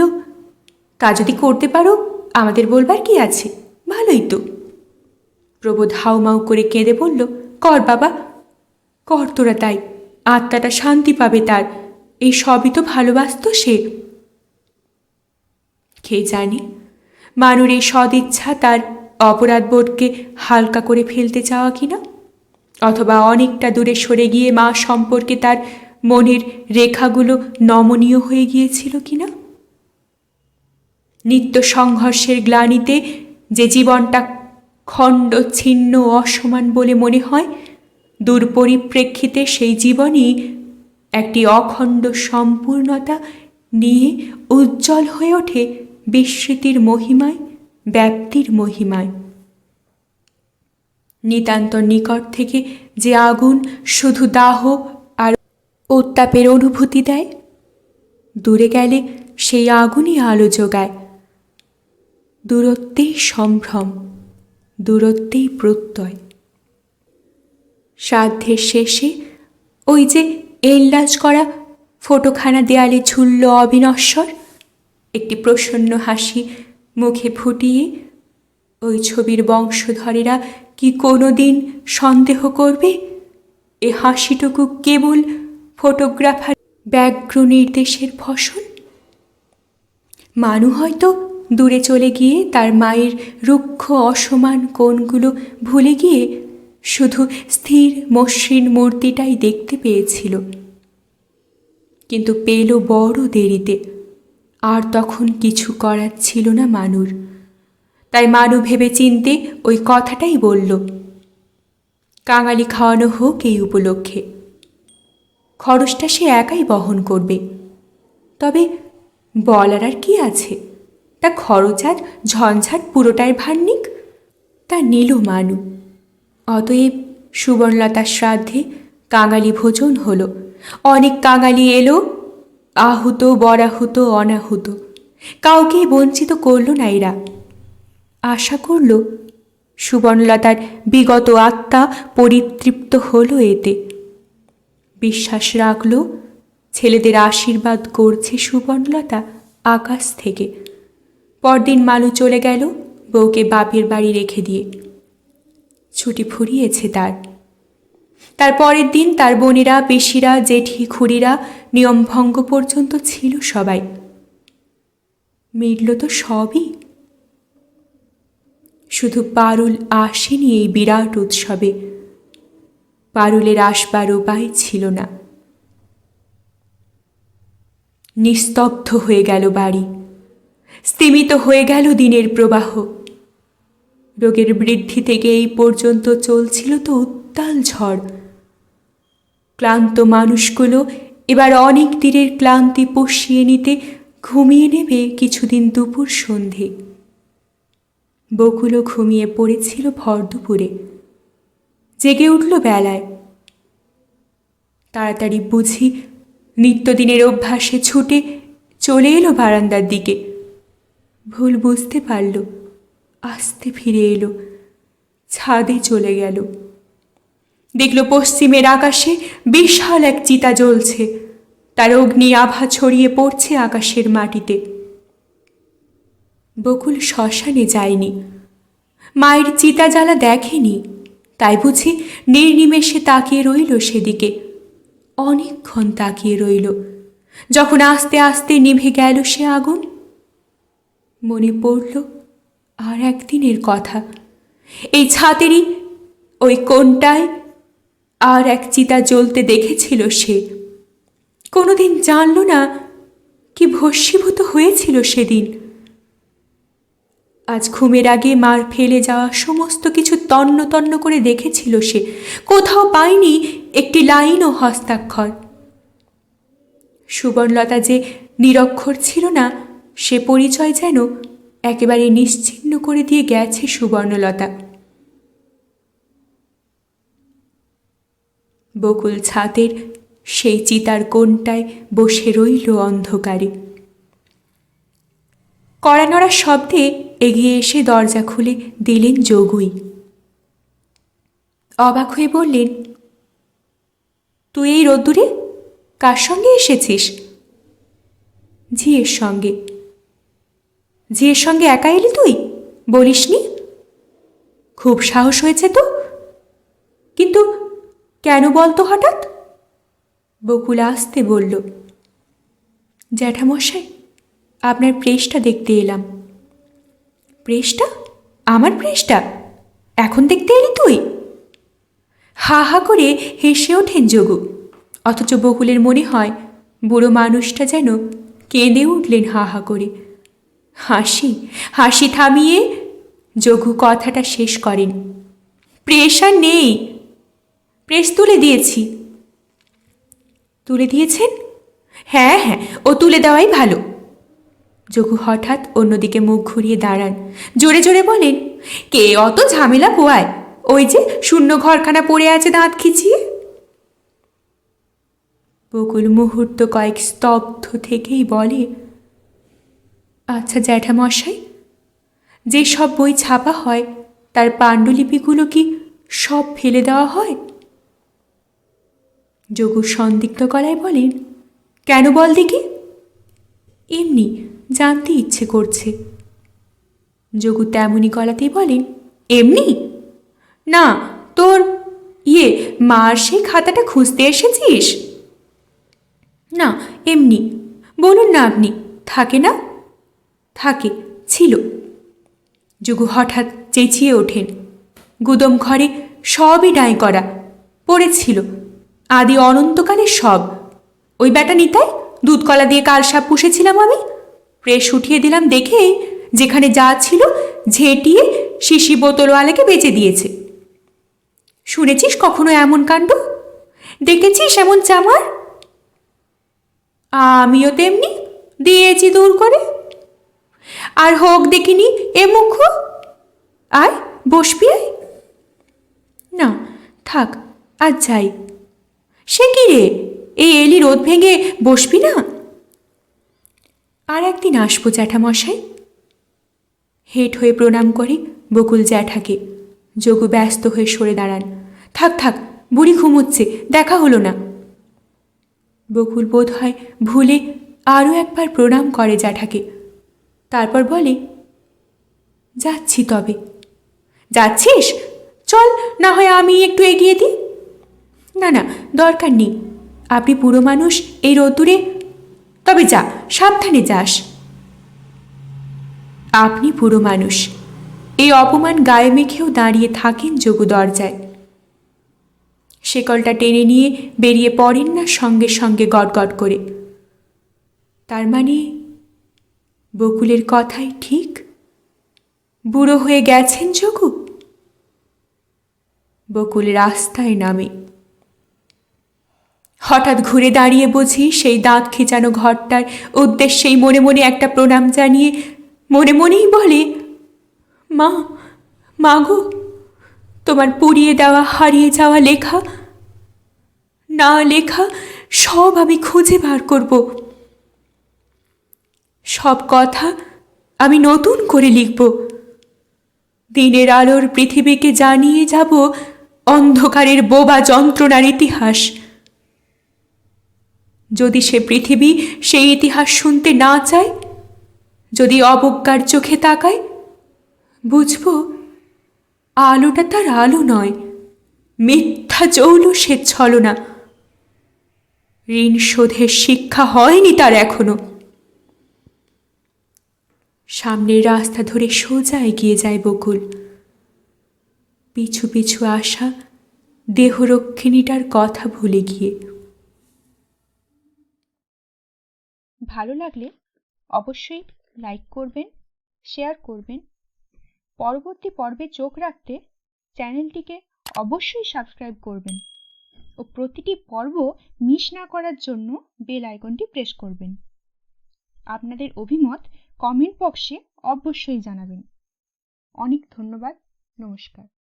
তা যদি করতে পারো আমাদের বলবার কি আছে, ভালোই তো। প্রবোধ হাউমাউ করে কেঁদে বলল, কর বাবা, কর তোরা, তাই আত্মাটা শান্তি পাবে তার। এই সবই তো ভালোবাসত সে। কে জানি মানুর এই সদিচ্ছা তার অপরাধবোধকে হালকা করে ফেলতে চাওয়া কিনা, অথবা অনেকটা দূরে সরে গিয়ে মা সম্পর্কে তার মনের রেখাগুলো নমনীয় হয়ে গিয়েছিল কিনা। নিত্য সংঘর্ষের গ্লানিতে যে জীবনটা খণ্ড ছিন্ন অসমান বলে মনে হয়, দূর পরিপ্রেক্ষিতে সেই জীবনই একটি অখণ্ড সম্পূর্ণতা নিয়ে উজ্জ্বল হয়ে ওঠে বিস্মৃতির মহিমায়, ব্যাপ্তির মহিমায়। নিতান্ত নিকট থেকে যে আগুন শুধু দাহ আর উত্তাপের অনুভূতি দেয়, দূরে গেলে সেই আগুনই আলো যোগায়। দূরত্বেই সম্ভ্রম, দূরত্বেই প্রত্যয়। শ্রাদ্ধের শেষে ওই যে এল্লাজ করা ফটোখানা দেয়ালে ঝুলল অবিনশ্বর, একটি প্রসন্ন হাসি মুখে ফুটিয়ে। ওই ছবির বংশধরেরা কি কোনো দিন সন্দেহ করবে এ হাসিটুকু কেবল ফটোগ্রাফার ব্যগ্র নির্দেশের ফসল? মানু হয়তো দূরে চলে গিয়ে তার মায়ের রুক্ষ অসমান কোণগুলো ভুলে গিয়ে শুধু স্থির মসৃণ মূর্তিটাই দেখতে পেয়েছিল, কিন্তু পেল বড় দেরিতে। আর তখন কিছু করার ছিল না মানুর। তাই মানু ভেবে চিনতে ওই কথাটাই বলল, কাঙালি খাওয়ানো হোক এই উপলক্ষে। খরচটা সে একাই বহন করবে। তবে বলার আর কি আছে, তা খরচ আর ঝঞ্ঝাট পুরোটাই ভার নিক। তা নিল মানু। অতএব সুবর্ণলতার শ্রাদ্ধে কাঙালি ভোজন হলো। অনেক কাঙালি এলো, আহুত, বরাহুত, অনাহুত, কাউকেই বঞ্চিত করল না এরা। আশা করল সুবর্ণলতার বিগত আত্মা পরিতৃপ্ত হলো এতে। বিশ্বাস রাখল ছেলেদের আশীর্বাদ করছে সুবর্ণলতা আকাশ থেকে। পরদিন মালু চলে গেল বউকে বাপের বাড়ি রেখে দিয়ে। ছুটি ফুরিয়েছে তার পরের দিন তার বোনেরা, পেশিরা, জেঠি, খুড়িরা নিয়মভঙ্গ পর্যন্ত ছিল সবাই। মিটল তো সবই, শুধু পারুল আসেনি এই বিরাট উৎসবে। পারুলের আসবার উপায় ছিল না। নিস্তব্ধ হয়ে গেল বাড়ি, স্তিমিত হয়ে গেল দিনের প্রবাহ। রোগের বৃদ্ধি থেকে এই পর্যন্ত চলছিল তো উত্তাল ঝড়। ক্লান্ত মানুষগুলো এবার অনেক দিনের ক্লান্তি পুষিয়ে নিতে ঘুমিয়ে নেবে কিছুদিন দুপুর সন্ধে। বকুলও ঘুমিয়ে পড়েছিল ভর দুপুরে, জেগে উঠল বেলায়। তাড়াতাড়ি বুঝি নিত্যদিনের অভ্যাসে ছুটে চলে এলো বারান্দার দিকে। ভুল বুঝতে পারল, আস্তে ফিরে এলো, ছাদে চলে গেল। দেখল পশ্চিমের আকাশে বিশাল এক চিতা জ্বলছে, তার অগ্নি আভা ছড়িয়ে পড়ছে আকাশের মাটিতে। বকুল শ্মশানে যায়নি, মায়ের চিতা জ্বালা দেখেনি, তাই বুঝি নির্নিমেষে তাকিয়ে রইল সেদিকে। অনেকক্ষণ তাকিয়ে রইল। যখন আস্তে আস্তে নিভে গেল সে আগুন, মনে পড়ল আর একদিনের কথা। এই ছাতেরই ওই কোণটায় আর এক চিতা জ্বলতে দেখেছিল সে। কোনোদিন জানল না কি ভস্মীভূত হয়েছিল সেদিন। আজ ঘুমের আগে মার ফেলে যাওয়া সমস্ত কিছু তন্ন তন্ন করে দেখেছিল সে, কোথাও পায়নি একটি লাইন ও হস্তাক্ষর। সুবর্ণলতা যে নিরক্ষর ছিল না, সে পরিচয় যেন একেবারে নিশ্চিহ্ন করে দিয়ে গেছে সুবর্ণলতা। বকুল ছাতের সেই চিতার কোণটায় বসে রইল অন্ধকারে। কড়া নড়ার শব্দে এগিয়ে এসে দরজা খুলে দিলেন যোগুই। অবাক হয়ে বললেন, তুই এই রোদ্দুরে কার সঙ্গে এসেছিস? ঝিয়ের সঙ্গে। ঝিয়ের সঙ্গে একা এলি তুই? বলিসনি? খুব সাহস হয়েছে তো, কিন্তু কেন বলতো হঠাৎ? বকুল আসতে বলল, জ্যাঠামশাই, আপনার প্রেসটা দেখতে এলাম। প্রেসটা? আমার প্রেসটা এখন দেখতে এলি তুই? হা হা করে হেসে ওঠেন যোগু। অথচ বকুলের মনে হয় বুড়ো মানুষটা যেন কেঁদে উঠলেন হা হা করে। হাসি থামিয়ে যোগু কথাটা শেষ করেন। প্রেস আর নেই, প্রেস তুলে দিয়েছি। তুলে দিয়েছেন? হ্যাঁ হ্যাঁ, ও তুলে দেওয়াই ভালো। যোগু হঠাৎ অন্যদিকে মুখ ঘুরিয়ে দাঁড়ান, জোরে জোরে বলেন, কে অত ঝামেলা পোয়ায়? ওই যে শূন্য ঘরখানা পড়ে আছে দাঁত খিচিয়ে। বকুল মুহূর্ত কয়েক স্তব্ধ থেকেই বলে, আচ্ছা জ্যাঠামশাই, যে সব বই ছাপা হয় তার পাণ্ডুলিপিগুলো কি সব ফেলে দেওয়া হয়? যোগু সন্দিগ্ধ গলায় বলেন, কেন বল দেখি? এমনি, জানতে ইচ্ছে করছে। যোগু তেমনি গলাতেই বলেন, এমনি? না, তোর মার সেই খাতাটা খুঁজতে এসেছিস? না, এমনি। বলুন না আপনি, থাকে না? থাকে, ছিল। যোগু হঠাৎ চেঁচিয়ে ওঠেন, গুদম ঘরে সবই ডাঁই করা পড়েছিল, আদি অনন্তকালের সব। ওই ব্যাটা নিতাই দুধকলা দিয়ে কালসাপ পুষেছিলাম আমি, প্রেস উঠিয়ে দিলাম দেখে যেখানে যা ছিল ঝেঁটিয়ে শিশি বোতলওয়ালাকে বেচে দিয়েছে। শুনেছিস কখনো এমন কাণ্ড? দেখেছিস এমন চামার? আমিও তেমনি দিয়েছি দূর করে। আর হোক দেখিনি এ মুখ। আয় বসবি? আয় না, থাক, আজ যাই। সে কি রে, এই এলি রোদ ভেঙে বসবি না? আর একদিন আসবো জ্যাঠামশাই। হেঁট হয়ে প্রণাম করে বকুল জ্যাঠাকে। যোগু ব্যস্ত হয়ে সরে দাঁড়ান, থাক থাক, বুড়ি ঘুমোচ্ছে, দেখা হলো না। বকুল বোধ হয় ভুলে আরও একবার প্রণাম করে জ্যাঠাকে, তারপর বলে, যাচ্ছি তবে। যাচ্ছিস? চল না হয় আমি একটু এগিয়ে দিই। না না, দরকার নেই, আপনি বুড়ো মানুষ, এই রোদ্দুরে। তবে যা, সাবধানে যাস। আপনি বুড়ো মানুষ, এই অপমান গায়ে মেখেও দাঁড়িয়ে থাকেন যোগু দরজায়। শেকলটা টেনে নিয়ে বেরিয়ে পড়েন না সঙ্গে সঙ্গে গটগট করে। তার মানে বকুলের কথাই ঠিক, বুড়ো হয়ে গেছেন যোগু। বকুল রাস্তায় নামে। হঠাৎ ঘুরে দাঁড়িয়ে বুঝি সেই দাঁত খেঁচানো ঘরটার উদ্দেশ্যেই মনে মনে একটা প্রণাম জানিয়ে মনে মনেই বলে, মা, মা গো, তোমার পুড়িয়ে দেওয়া হারিয়ে যাওয়া লেখা, না লেখা সব আমি খুঁজে বার করব। সব কথা আমি নতুন করে লিখব। দিনের আলোর পৃথিবীকে জানিয়ে যাব অন্ধকারের বোবা যন্ত্রণার ইতিহাস। যদি সে পৃথিবী সেই ইতিহাস শুনতে না চায়, যদি অবজ্ঞার চোখে তাকায়, বুঝব আলোটা তার আলো নয়, মিথ্যা জৌলুসের ছলনা। ঋণ শোধের শিক্ষা হয়নি তার এখনো। সামনের রাস্তা ধরে সোজা এগিয়ে যায় বকুল, পিছু পিছু আসা দেহরক্ষিণীটার কথা ভুলে গিয়ে। ভালো লাগলে অবশ্যই লাইক করবেন, শেয়ার করবেন। পরবর্তী পর্বে চোখ রাখতে চ্যানেলটিকে অবশ্যই সাবস্ক্রাইব করবেন ও প্রতিটি পর্ব মিস না করার জন্য বেল আইকনটি প্রেস করবেন। আপনাদের অভিমত কমেন্ট বক্সে অবশ্যই জানাবেন। অনেক ধন্যবাদ। নমস্কার।